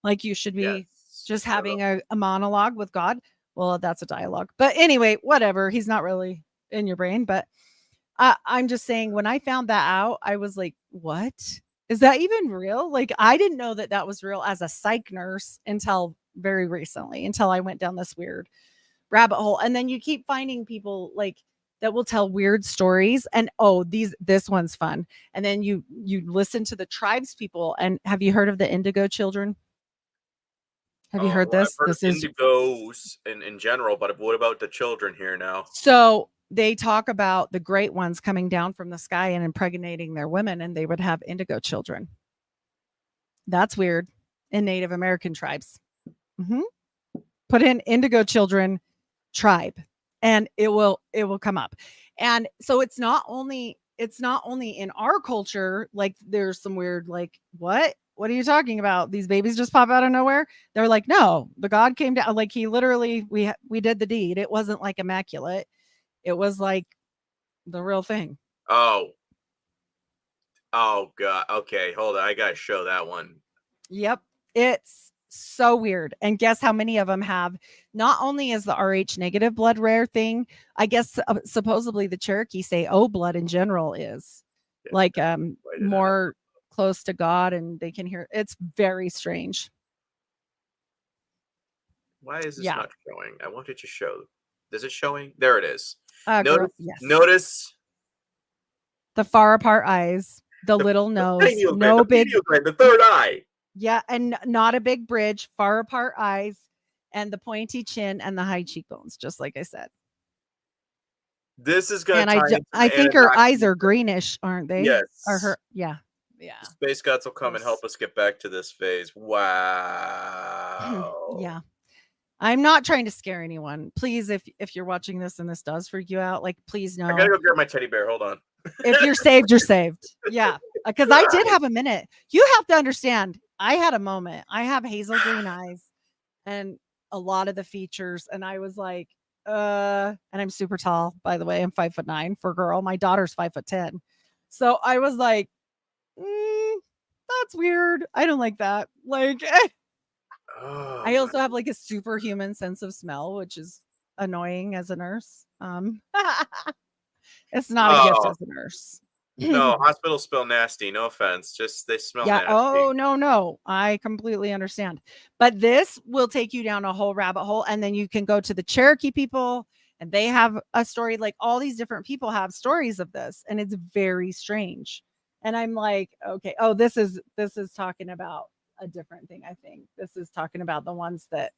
Like you should be just having a monologue with God. Well, that's a dialogue. But anyway, whatever. He's not really in your brain. But I'm just saying, when I found that out, I was like, what? Is that even real? Like, I didn't know that was real as a psych nurse until very recently, until I went down this weird rabbit hole. And then you keep finding people like that will tell weird stories, and this one's fun. And then you listen to the tribes people. And have you heard of the Indigo children? Have you heard Well, I've this? heard of This is indigos in general, but what about the children here now? so they talk about the great ones coming down from the sky and impregnating their women, and they would have indigo children. That's weird in Native American tribes. Mhm. Put in indigo children tribe and it will come up. And so it's not only in our culture, like there's some weird, like, what are you talking about? These babies just pop out of nowhere. They're like, no, the God came down. Like he literally, we did the deed. It wasn't like immaculate. It was like the real thing. Oh god. Okay, hold on. I gotta show that one. Yep. It's so weird. And guess how many of them have, not only is the Rh negative blood rare thing, I guess supposedly the Cherokee say O blood in general is like more close to God and they can hear. It's very strange. Why is this not showing? I wanted to show. Is it showing? There it is. Yes. Notice the far apart eyes, the little nose, no big, the third eye. Yeah, and not a big bridge, far apart eyes, and the pointy chin and the high cheekbones, just like I said. This is going to tie I think her eyes are greenish, aren't they? Yes. Or her, yeah. The space gods will come and help us get back to this phase. Wow. Yeah. I'm not trying to scare anyone. Please, if you're watching this and this does freak you out, like, please know. I gotta go grab my teddy bear. Hold on. If you're saved, you're saved. Yeah. Because I did have a minute. You have to understand, I had a moment. I have hazel green eyes and a lot of the features. And I was like, and I'm super tall, by the way. I'm 5'9" for a girl. My daughter's 5'10". So I was like, that's weird. I don't like that. Like, I also have like a superhuman sense of smell, which is annoying as a nurse. It's not a gift as a nurse. No, hospitals smell nasty. No offense. Just they smell nasty. Oh, no. I completely understand. But this will take you down a whole rabbit hole. And then you can go to the Cherokee people and they have a story. Like all these different people have stories of this. And it's very strange. And I'm like, okay, this is talking about a different thing. I think this is talking about the ones that,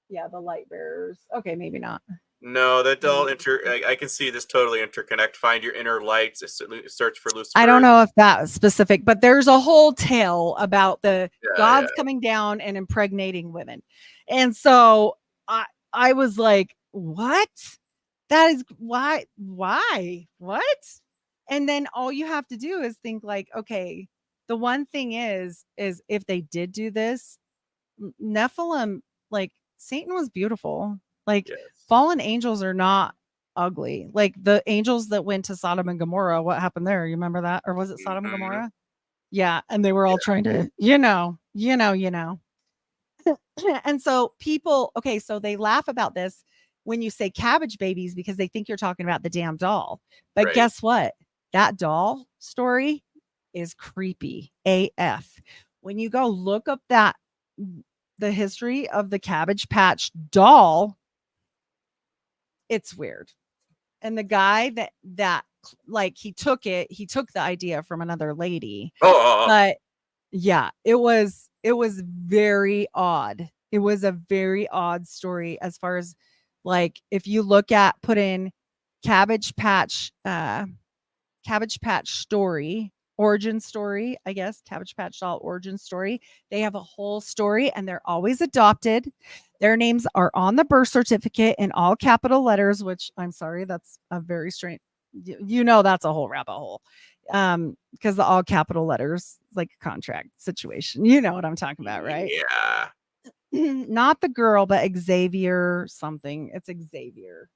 the light bearers. Okay, maybe not. No, that all I can see this totally interconnect. Find your inner lights. Search for Lucifer. I don't know if that's specific, but there's a whole tale about the gods coming down and impregnating women. And so I was like, what? That is why? What? And then all you have to do is think like, okay, the one thing is if they did do this, Nephilim, like Satan was beautiful. Like fallen angels are not ugly. Like the angels that went to Sodom and Gomorrah, what happened there? You remember that? Or was it Sodom and Gomorrah? Yeah. And they were all trying to, you know. And so people, so they laugh about this when you say cabbage babies because they think you're talking about the damn doll. But guess what? That doll story is creepy AF. When you go look up the history of the Cabbage Patch doll, it's weird. And the guy that like he took the idea from another lady. But yeah, it was very odd. It was a very odd story as far as like if you put in Cabbage Patch story, origin story, I guess, Cabbage Patch doll origin story. They have a whole story and they're always adopted. Their names are on the birth certificate in all capital letters, which I'm sorry, that's a very strange, that's a whole rabbit hole. Because the all capital letters, like a contract situation. You know what I'm talking about, right? Yeah. Not the girl, but Xavier something. It's Xavier.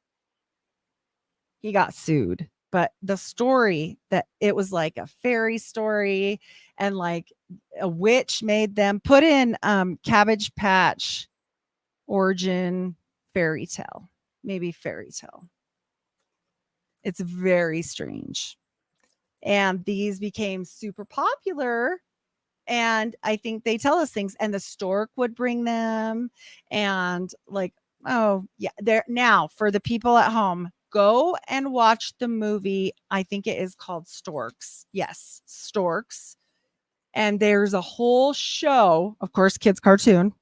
He got sued. But the story that it was like a fairy story and like a witch made them put in Cabbage Patch origin fairy tale, maybe fairy tale. It's very strange. And these became super popular. And I think they tell us things and the stork would bring them and like, there now for the people at home, go and watch the movie. I think it is called Storks. Yes, Storks. And there's a whole show, of course, kids cartoon.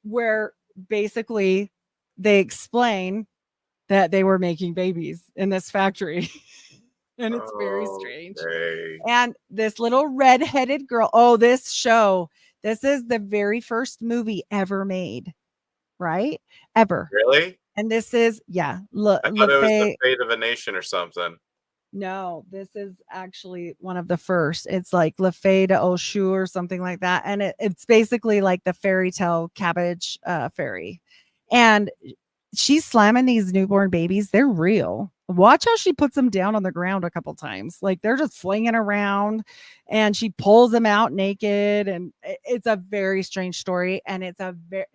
where basically they explain that they were making babies in this factory. And it's very strange. Okay. And this little redheaded girl, oh, this show, this is the very first movie ever made, right? Ever. Really? And this is, yeah, I thought it was the LaFay. fate of a nation or something. No, this is actually one of the first. It's like LaFay de Oshu or something like that. And it's basically like the fairy tale Cabbage Fairy. And she's slamming these newborn babies. They're real. Watch how she puts them down on the ground a couple times. Like they're just flinging around and she pulls them out naked. And it's a very strange story. And it's a very,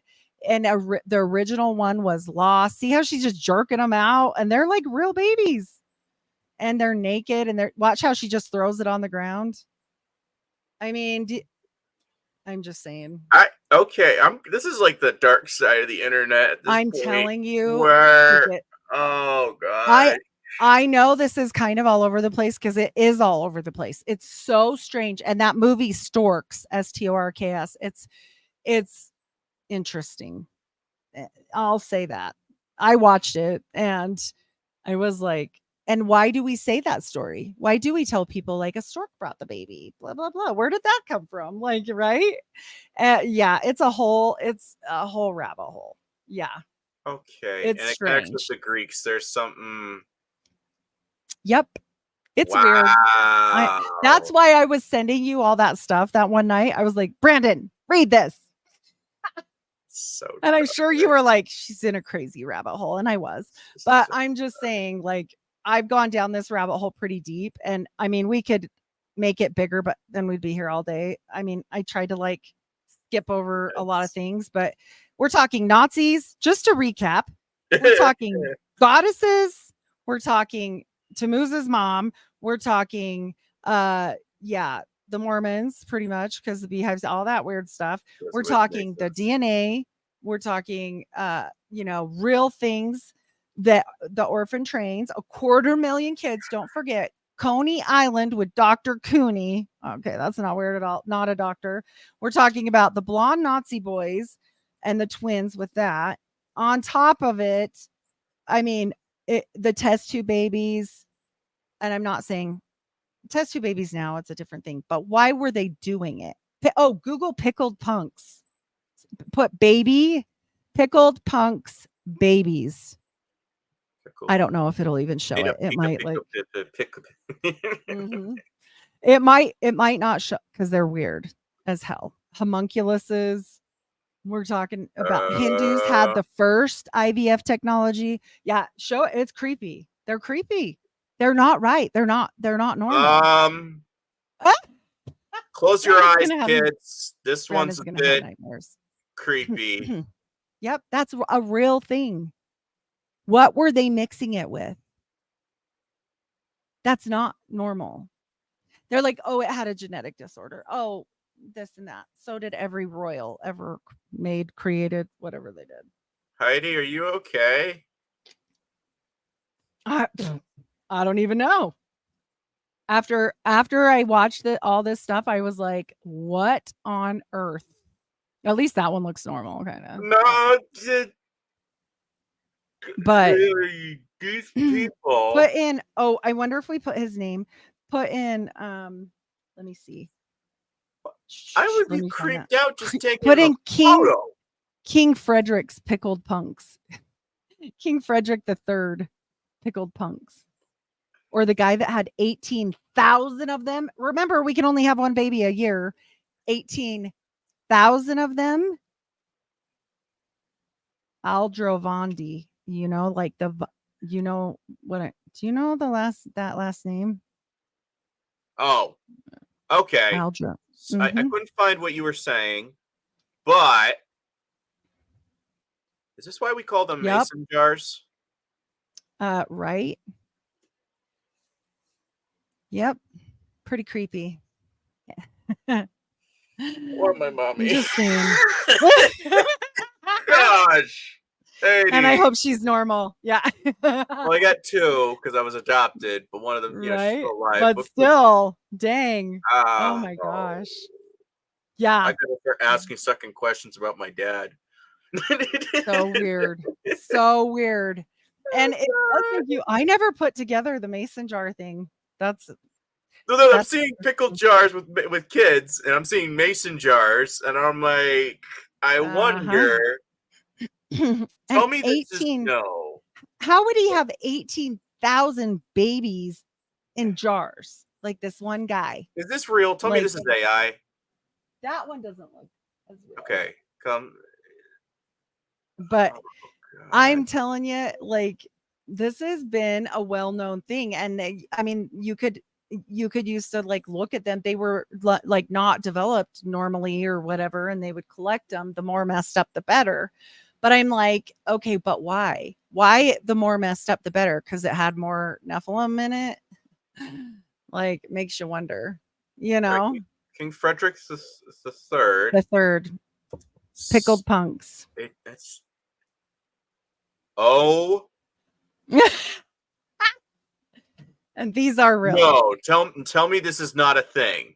the original one was lost. See how she's just jerking them out and they're like real babies and they're naked and watch how she just throws it on the ground. I mean, I'm just saying. This is like the dark side of the internet. I'm telling you. Where, oh god. I know this is kind of all over the place because it is all over the place. It's so strange. And that movie Storks, Storks, it's interesting. I'll say that. I watched it and I was like, and why do we say that story? Why do we tell people like a stork brought the baby? Blah, blah, blah. Where did that come from? Like, right? Yeah, it's a whole rabbit hole. Yeah. Okay. It's and it strange. connects with the Greeks. There's something. Yep. It's weird. That's why I was sending you all that stuff that one night. I was like, Brandon, read this. And I'm sure you were like, she's in a crazy rabbit hole. And I was. But I'm just saying, like, I've gone down this rabbit hole pretty deep. And I mean, we could make it bigger, but then we'd be here all day. I mean, I tried to like skip over a lot of things, but we're talking Nazis. Just to recap, we're talking goddesses. We're talking Tammuz's mom. We're talking, the Mormons, pretty much, because the beehives, all that weird stuff. We're talking the DNA. We're talking, real things that the orphan trains, 250,000 kids. Don't forget Coney Island with Dr. Cooney. Okay, that's not weird at all. Not a doctor. We're talking about the blonde Nazi boys and the twins with that. On top of it, I mean, the test tube babies, and I'm not saying test tube babies now, it's a different thing, but why were they doing it? Google pickled punks. Put baby pickled punks babies. I don't know if it'll even show it. It might it might not show because they're weird as hell. Homunculuses. We're talking about Hindus had the first IVF technology. Yeah, show it. It's creepy. They're creepy. They're not right. They're not normal. Close your eyes, kids. This one's a bit creepy. Yep, that's a real thing. What were they mixing it with? That's not normal. They're like, oh, it had a genetic disorder. Oh, this and that. So did every royal ever made, created, whatever they did. Heidi, are you okay? I don't even know. After I watched all this stuff, I was like, what on earth? At least that one looks normal, kind of. No, but really, these people put in. Oh, I wonder if we put his name. Put in. Let me see. I would be creeped out just taking. Put in King Frederick's pickled punks. King Frederick III pickled punks. Or the guy that had 18,000 of them. Remember, we can only have one baby a year. 18,000 of them. Aldrovandi. Like do you know that last name? Oh, okay. Aldra. I couldn't find what you were saying, but is this why we call them mason jars? Right. Yep. Pretty creepy. Or my mommy. Just saying. Gosh. Heidi. And I hope she's normal. Yeah. Well, I got two because I was adopted, but one of them, she's still alive. But still, dang. Oh my gosh. Yeah. I gotta start asking second questions about my dad. So weird. So weird. And it does make you, I never put together the mason jar thing. That's I'm seeing pickle jars with kids, and I'm seeing mason jars, and I'm like, I wonder. and Tell me this is 18. no. How would he have 18,000 babies in jars? Like this one guy. Is this real? Tell me Like- this is AI. That one doesn't look as real. Okay, come. But Oh, I'm telling you, like, this has been a well-known thing. And I mean, you could used to like look at them. They were like not developed normally or whatever, and they would collect them. The more messed up, the better. But I'm like, okay, but why? Why the more messed up, the better? Because it had more Nephilim in it. Like, makes you wonder, you know. King Frederick the Third. The third pickled punks. That's oh. And these are real. No, tell me this is not a thing.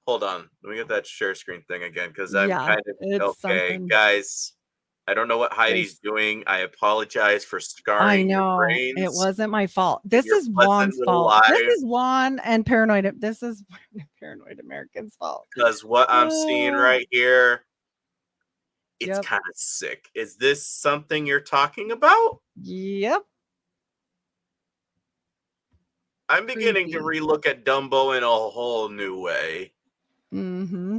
Hold on, let me get that share screen thing again because I'm kind of okay, something. Guys. I don't know what Heidi's doing. I apologize for scarring your brains. It wasn't my fault. This is Juan's fault. This is Juan and Paranoid. This is Paranoid American's fault. Because what I'm seeing right here, it's kind of sick. Is this something you're talking about? Yep. I'm beginning to relook at Dumbo in a whole new way. Mm-hmm.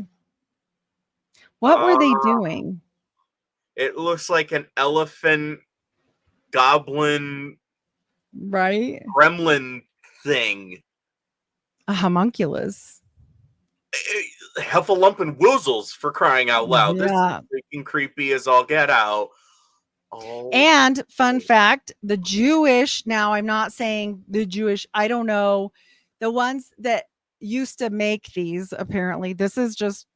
What were they doing? It looks like an elephant goblin, right? Gremlin thing. A homunculus. Heffalump Woozles, for crying out loud. Yeah. This is freaking creepy as all get out. Oh. And fun fact, the Jewish, now I'm not saying the Jewish, I don't know, the ones that used to make these, apparently, this is just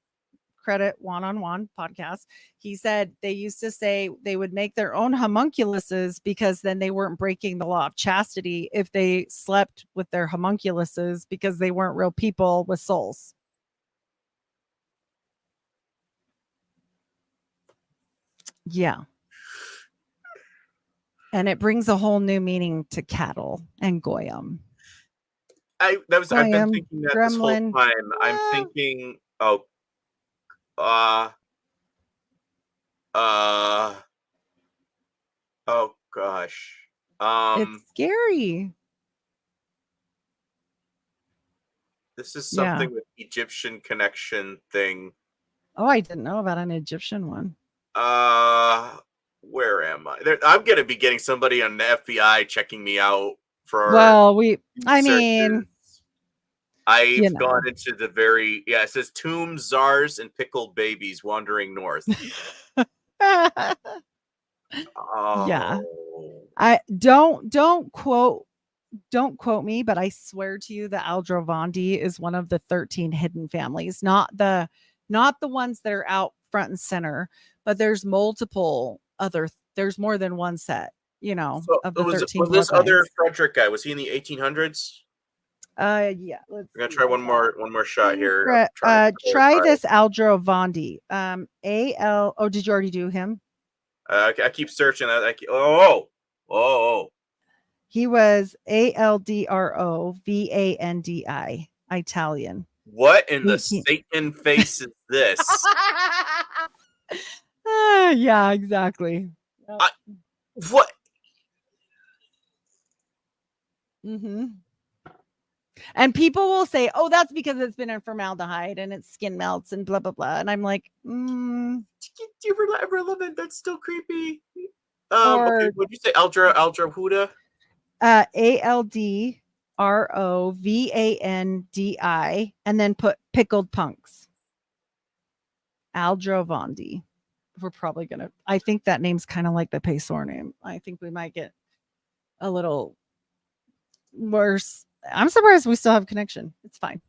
credit one-on-one podcast. He said they used to say they would make their own homunculuses because then they weren't breaking the law of chastity if they slept with their homunculuses because they weren't real people with souls. Yeah. And it brings a whole new meaning to cattle and goyim. I've been thinking that this whole time. I'm thinking, oh gosh. It's scary. This is something with Egyptian connection thing. Oh, I didn't know about an Egyptian one. Where am I? I'm gonna be getting somebody on the FBI checking me out for. Well, I've gone into the very it says tomb czars and pickled babies wandering north. Yeah. I don't quote me, but I swear to you that Aldrovandi is one of the 13 hidden families, not the ones that are out front and center, but there's multiple there's more than one set, of the 13. Was this other Frederick guy? Was he in the 1800s? Yeah. We're gonna try one more shot here. Try this Aldrovandi. Oh, did you already do him? I keep searching. He was Aldrovandi, Italian. What in the Satan face is this? Yeah, exactly. What? Mm-hmm. And people will say, "Oh, that's because it's been in formaldehyde and its skin melts and blah blah blah." And I'm like, irrelevant. That's still creepy. Okay, what did you say? Aldra Huda? Aldrovandi, and then put pickled punks. Aldrovandi. We're probably gonna. I think that name's kind of like the Pesor name. I think we might get a little worse. I'm surprised we still have connection. It's fine.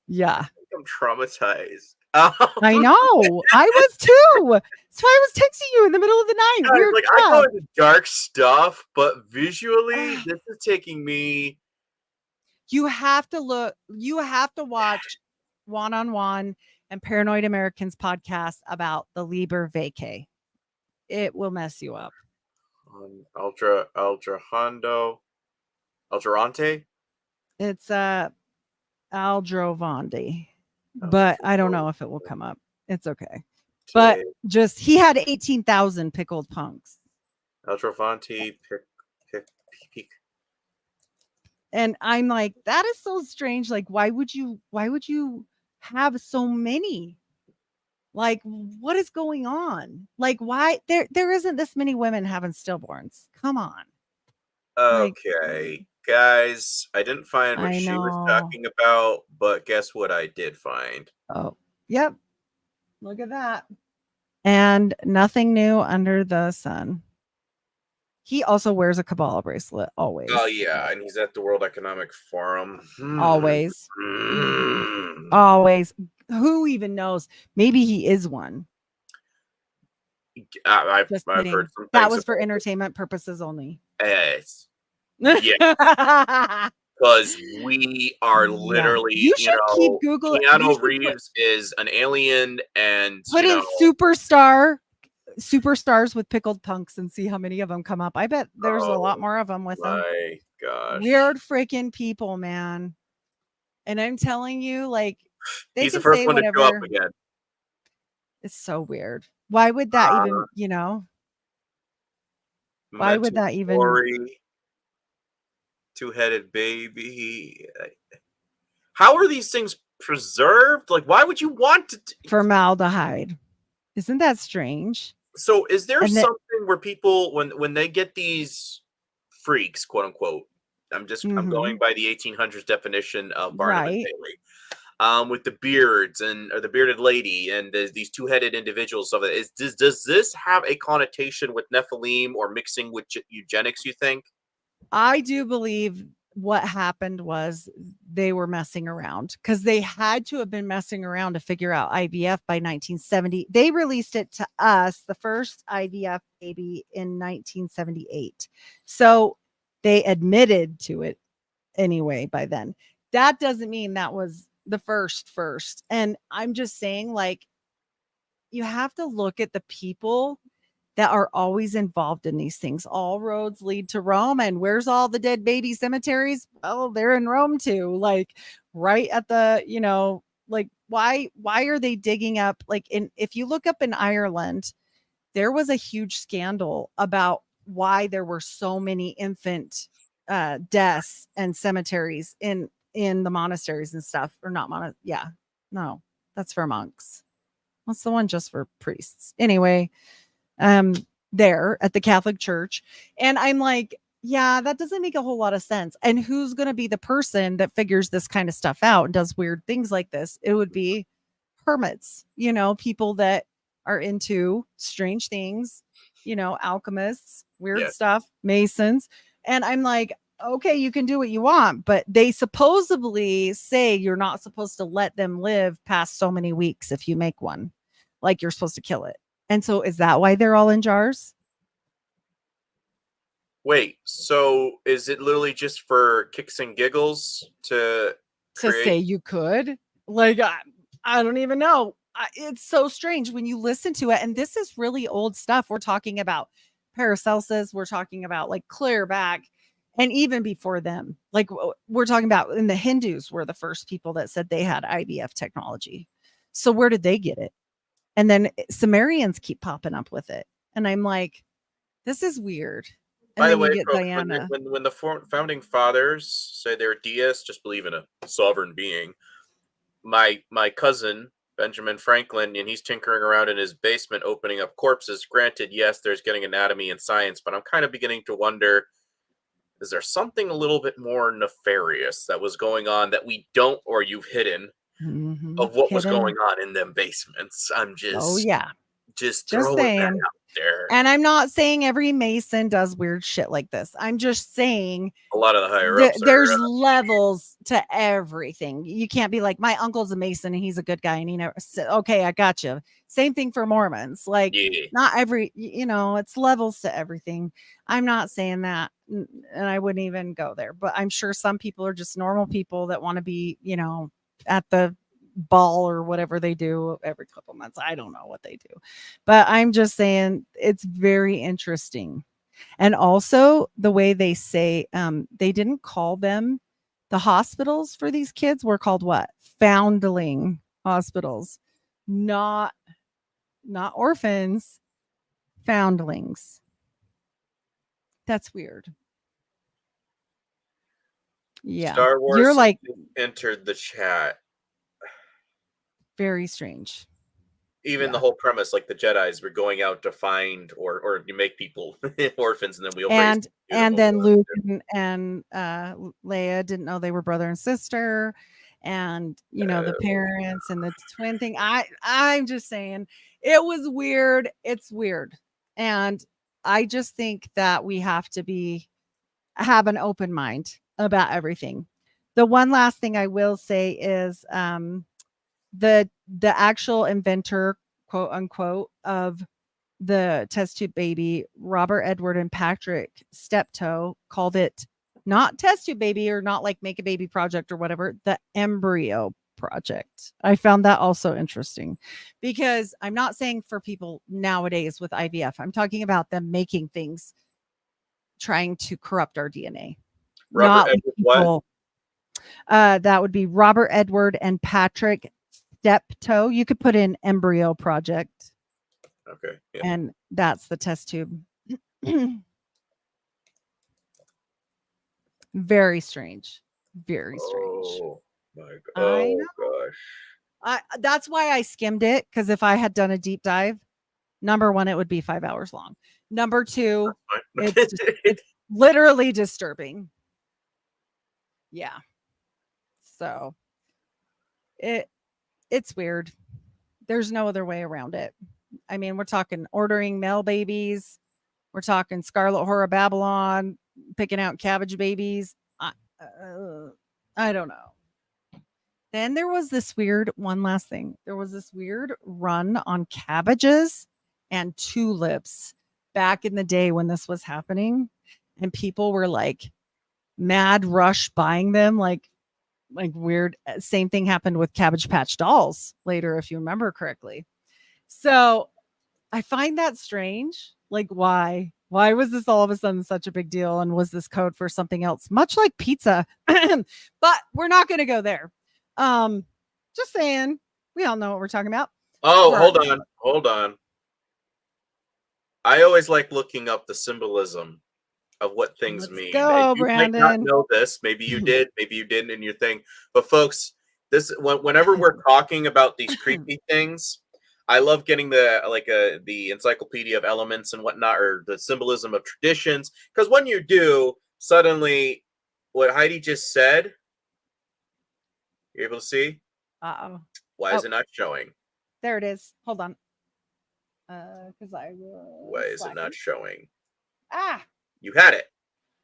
Yeah. I'm traumatized. I know. I was too. That's why I was texting you in the middle of the night. I go into dark stuff, but visually, this is taking me. You have to look. You have to watch Juan on Juan and Paranoid Americans podcast about the Liber Vacay. It will mess you up. Ultrarante. It's Aldrovandi, but I don't know if it will come up. It's okay. But just he had 18,000 pickled punks. Ultravanti peak. And I'm like, that is so strange. Like, why would you have so many? Like, what is going on? Like, why there isn't this many women having stillborns? Come on. Okay, guys, I didn't find what she was talking about, but guess what I did find? Oh, yep. Look at that. And nothing new under the sun. He also wears a Cabala bracelet always. Oh yeah, and he's at the World Economic Forum. Always. Always. Who even knows? Maybe he is one. I've heard some that was for entertainment purposes only. Yes. Yeah. Because we are literally, you should keep Googling. Keanu Reeves is an alien, and put in superstars with pickled punks and see how many of them come up. I bet there's a lot more of them with them. My gosh. Weird freaking people, man. And I'm telling you, like, he's the first one to show up again. It's so weird. Why would that even, why would that even? Two-headed baby. How are these things preserved? Like, why would you want to? Formaldehyde. Isn't that strange? So is there something where people, when they get these freaks, quote unquote, I'm going by the 1800s definition of Barnum and Bailey, with the beards or the bearded lady and these two-headed individuals of it. Does this have a connotation with Nephilim or mixing with eugenics, you think? I do believe what happened was they were messing around because they had to have been messing around to figure out IVF by 1970. They released it to us, the first IVF baby, in 1978. So they admitted to it anyway by then. That doesn't mean that was the first. And I'm just saying, like, you have to look at the people that are always involved in these things. All roads lead to Rome. And where's all the dead baby cemeteries? Well, they're in Rome too. Like right at the, like why are they digging up? Like if you look up in Ireland, there was a huge scandal about why there were so many infant deaths and cemeteries in the monasteries and stuff, or not no, that's for monks. What's the one just for priests? Anyway, there at the Catholic Church. And I'm like, yeah, that doesn't make a whole lot of sense. And who's going to be the person that figures this kind of stuff out and does weird things like this? It would be hermits, people that are into strange things, alchemists, weird stuff, Masons. And I'm like, okay, you can do what you want, but they supposedly say you're not supposed to let them live past so many weeks if you make one. Like you're supposed to kill it. And so is that why they're all in jars? Wait, so is it literally just for kicks and giggles to say you could? Like, I don't even know. It's so strange when you listen to it. And this is really old stuff. We're talking about Paracelsus. We're talking about like clear back. And even before them, like we're talking about, and the Hindus were the first people that said they had IVF technology. So where did they get it? And then Sumerians keep popping up with it. And I'm like, this is weird. And by the way, folks, when the founding fathers say they're deists, just believe in a sovereign being. My cousin, Benjamin Franklin, and he's tinkering around in his basement opening up corpses. Granted, yes, there's getting anatomy and science, but I'm kind of beginning to wonder, is there something a little bit more nefarious that was going on that we don't, or you've hidden, of what was going on in them basements? I'm just, just throwing that out there. And I'm not saying every Mason does weird shit like this. I'm just saying a lot of the higher ups. There's levels to everything. You can't be like, my uncle's a Mason and he's a good guy and he never said, okay, I got you. Same thing for Mormons. Like not every, it's levels to everything. I'm not saying that, and I wouldn't even go there, but I'm sure some people are just normal people that want to be, at the ball or whatever they do every couple months. I don't know what they do, but I'm just saying it's very interesting. And also the way they say, they didn't call them, the hospitals for these kids were called what? Foundling hospitals, not orphans, foundlings. That's weird. Yeah. Star Wars You're like entered the chat. very strange. Even the Yeah. whole premise, like the Jedis were going out to find or you make people orphans, and then we'll raise them And then beautiful Luke and Leia didn't know they were brother and sister, and you know the parents and the twin thing. I'm just saying it was weird. It's weird, and I just think that we have to have an open mind about everything. The one last thing I will say is the actual inventor, quote unquote, of the test tube baby, Robert Edward and Patrick Steptoe, called it not test tube baby or not like make a baby project or whatever, the embryo project. I found that also interesting because I'm not saying for people nowadays with IVF, I'm talking about them making things trying to corrupt our DNA. Robert Not Edward people. That would be Robert Edward and Patrick Steptoe. You could put in embryo project. Okay. Yeah. And that's the test tube. Very strange. Very strange. Oh my god. Oh gosh. That's why I skimmed it, because if I had done a deep dive, number one, it would be 5 hours long. Number two, it's literally disturbing. Yeah. So it's weird. There's no other way around it. I mean, we're talking ordering male babies. We're talking Scarlet Horror Babylon, picking out cabbage babies. I don't know. Then there was this weird, one last thing. There was this weird run on cabbages and tulips back in the day when this was happening. And people were like mad rush buying them, like weird. Same thing happened with Cabbage Patch dolls later, if you remember correctly. So I find that strange. Like, why? Why was this all of a sudden such a big deal? And was this code for something else? Much like pizza. But we're not going to go there. Just saying, we all know what we're talking about. Oh, hold on. I always like looking up the symbolism of what things mean. Go, you Brandon. might not know this. Maybe you did. Maybe you didn't in your thing. But folks, whenever we're talking about these creepy things, I love getting the encyclopedia of elements and whatnot, or the symbolism of traditions. Because when you do, suddenly, what Heidi just said, you're able to see. Uh-oh. Why is it not showing? There it is. Hold on. Because I will. Why is it not showing? You had it.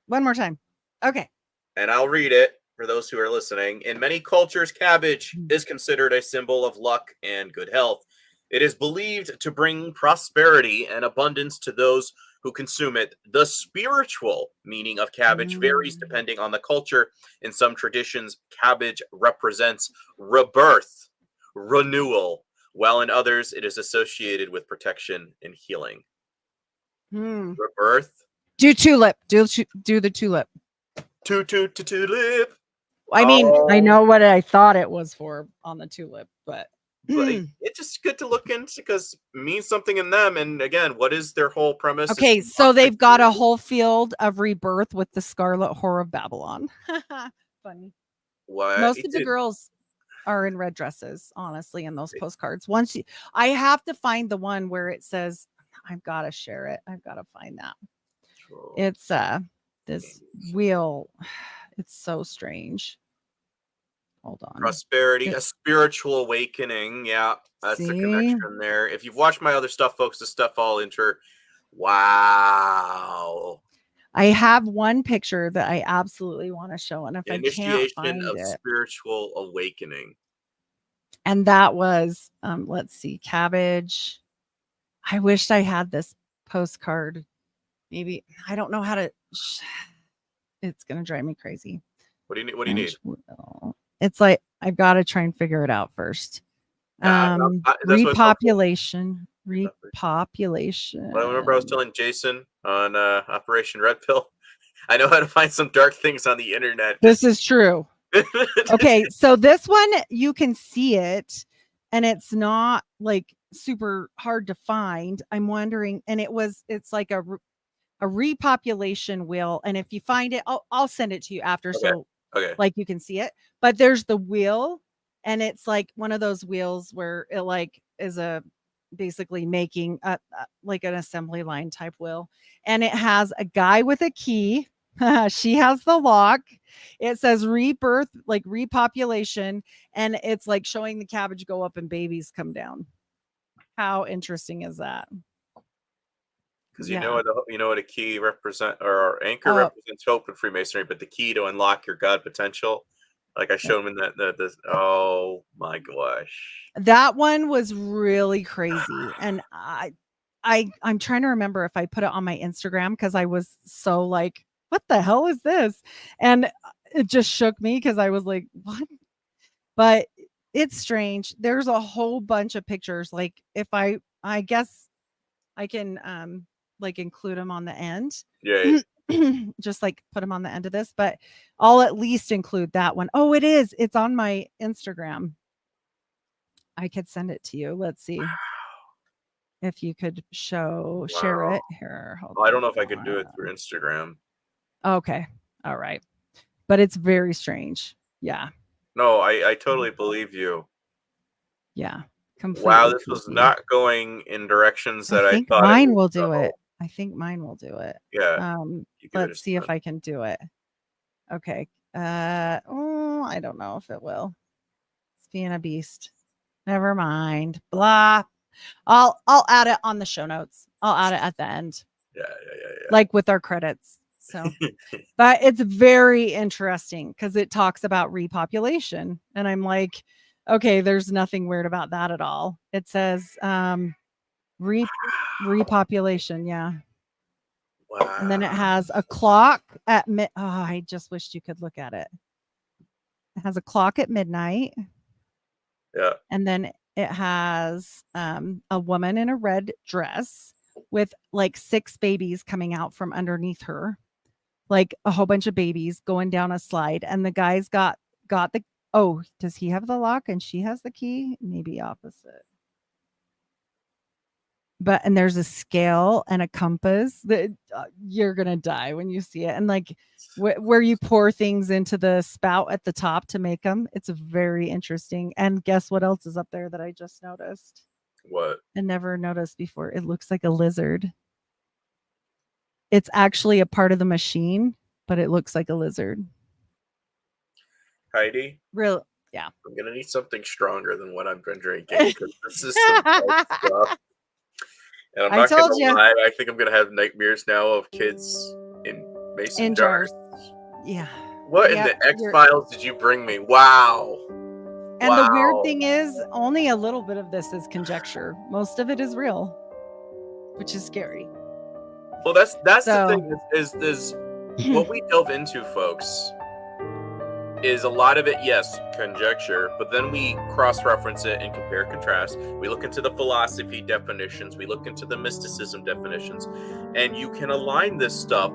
One more time. Okay. And I'll read it for those who are listening. In many cultures, cabbage is considered a symbol of luck and good health. It is believed to bring prosperity and abundance to those who consume it. The spiritual meaning of cabbage varies depending on the culture. In some traditions, cabbage represents rebirth, renewal, while in others, it is associated with protection and healing. Rebirth. Do tulip. Do the tulip. Tulip. I mean, I know what I thought it was for on the tulip, but it's just good to look into because it means something in them. And again, what is their whole premise? Okay, so they've got a whole field of rebirth with the Scarlet Whore of Babylon. Funny. What? Most of the girls are in red dresses, honestly, in those postcards. I have to find the one where it says, I've got to share it. I've got to find that. It's this wheel. It's so strange. Hold on. Prosperity, a spiritual awakening. Yeah, that's the connection there. If you've watched my other stuff, folks, the stuff all enter. Wow. I have one picture that I absolutely want to show, and if I can't find initiation of it, spiritual awakening. And that was, let's see, cabbage. I wished I had this postcard. Maybe I don't know how to. It's gonna drive me crazy. What do you need? What do you need? it's like I've got to try and figure it out first. That's what's helpful. Repopulation. Well, I remember I was telling Jason on Operation Red Pill. I know how to find some dark things on the internet. This is true. Okay, so this one you can see it, and it's not like super hard to find. I'm wondering, and it's like a repopulation wheel, and if you find it, I'll send it to you after, Okay. so Okay. like you can see it. But there's the wheel, and it's like one of those wheels where it like is basically making like an assembly line type wheel, and it has a guy with a key. She has the lock. It says rebirth, like repopulation, and it's like showing the cabbage go up and babies come down. How interesting is that? Because you know what a key anchor represents hope in Freemasonry, but the key to unlock your God potential, like I showed him in that oh my gosh, that one was really crazy, and I'm trying to remember if I put it on my Instagram because I was so like, what the hell is this? And it just shook me because I was like, what? But it's strange. There's a whole bunch of pictures. Like if I guess I can like include them on the end. Yeah. Just like put them on the end of this, but I'll at least include that one. Oh, it is. It's on my Instagram. I could send it to you. Let's see. If you could share it here. I don't know if I could do it through Instagram. Okay. All right. But it's very strange. Yeah. No, I totally believe you. Yeah. Completely. Wow, this was not going in directions that I thought. Mine will do it. I think mine will do it. Yeah. Let's see if I can do it. Okay. I don't know if it will. It's being a beast. Never mind. Blah. I'll add it on the show notes. I'll add it at the end. Yeah. Like with our credits. So, but it's very interesting because it talks about repopulation, and I'm like, okay, there's nothing weird about that at all. It says repopulation, yeah. Wow. And then it has a clock at I just wished you could look at it. It has a clock at midnight. Yeah. And then it has a woman in a red dress with like 6 babies coming out from underneath her, like a whole bunch of babies going down a slide. And the guy's got the, does he have the lock and she has the key? Maybe opposite. And there's a scale and a compass that you're going to die when you see it. And like where you pour things into the spout at the top to make them. It's very interesting. And guess what else is up there that I just noticed? What? I never noticed before. It looks like a lizard. It's actually a part of the machine, but it looks like a lizard. Heidi? Real, yeah. I'm going to need something stronger than what I've been drinking because this is some bad stuff. And I'm not going to lie, I think I'm going to have nightmares now of kids in mason jars. Yeah. What in the X-Files did you bring me? Wow. And the weird thing is, only a little bit of this is conjecture. Most of it is real, which is scary. Well, that's the thing is what we delve into, folks, is a lot of it, yes, conjecture, but then we cross-reference it and compare and contrast. We look into the philosophy definitions, we look into the mysticism definitions, and you can align this stuff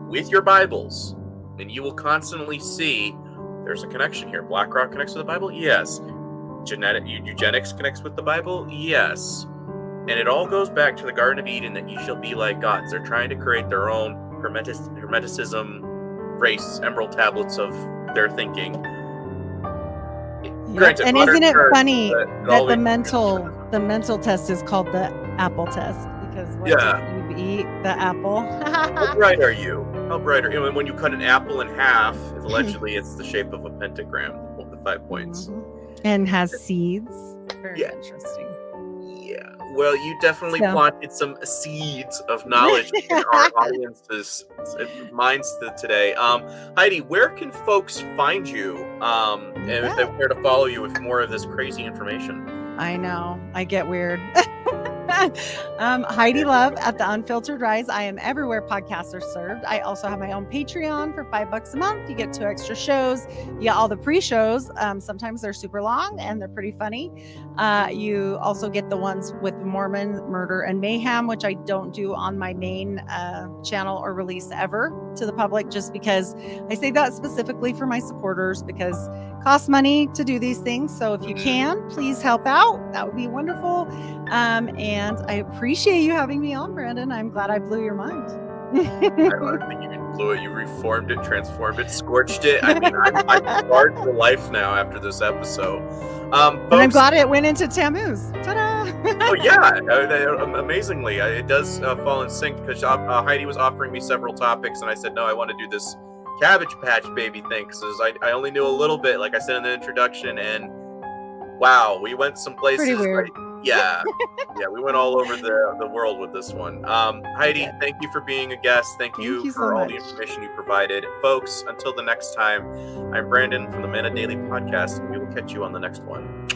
with your Bibles, and you will constantly see there's a connection here. BlackRock connects with the Bible? Yes. Eugenics connects with the Bible? Yes. And it all goes back to the Garden of Eden, that you shall be like gods. They're trying to create their own Hermeticism race, emerald tablets of their thinking. Granted, and isn't it funny that the mental test is called the apple test? Because did you eat the apple? How bright are you? How bright are you? When you cut an apple in half, allegedly it's the shape of a pentagram with the 5 points. And has seeds. Very interesting. Yeah. Well, you definitely planted some seeds of knowledge in our audience's minds today. Heidi, where can folks find you? And if they care to follow you with more of this crazy information? I know. I get weird. Heidi Luv at the Unfiltered Rise. I am everywhere podcasts are served. I also have my own Patreon for $5 a month. You get 2 extra shows. You get all the pre-shows. Sometimes they're super long and they're pretty funny. You also get the ones with Mormon, murder, and mayhem, which I don't do on my main channel or release ever to the public, just because I say that specifically for my supporters, because it costs money to do these things. So if you can, please help out. That would be wonderful. And I appreciate you having me on, Brandon. I'm glad I blew your mind. I don't think you blew it. You reformed it, transformed it, scorched it. I mean, I'm scarred for life now after this episode. And I'm glad it went into Tammuz. Ta-da! Oh yeah, amazingly, it does fall in sync, because Heidi was offering me several topics, and I said no, I want to do this Cabbage Patch Baby thing, because I only knew a little bit, like I said in the introduction, and wow, we went some places. Pretty weird. Yeah, we went all over the world with this one. Heidi, thank you for being a guest. Thank you for all the information you provided. Folks, until the next time, I'm Brandon from the Mana Daily Podcast, and we will catch you on the next one.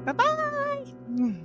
Bye-bye.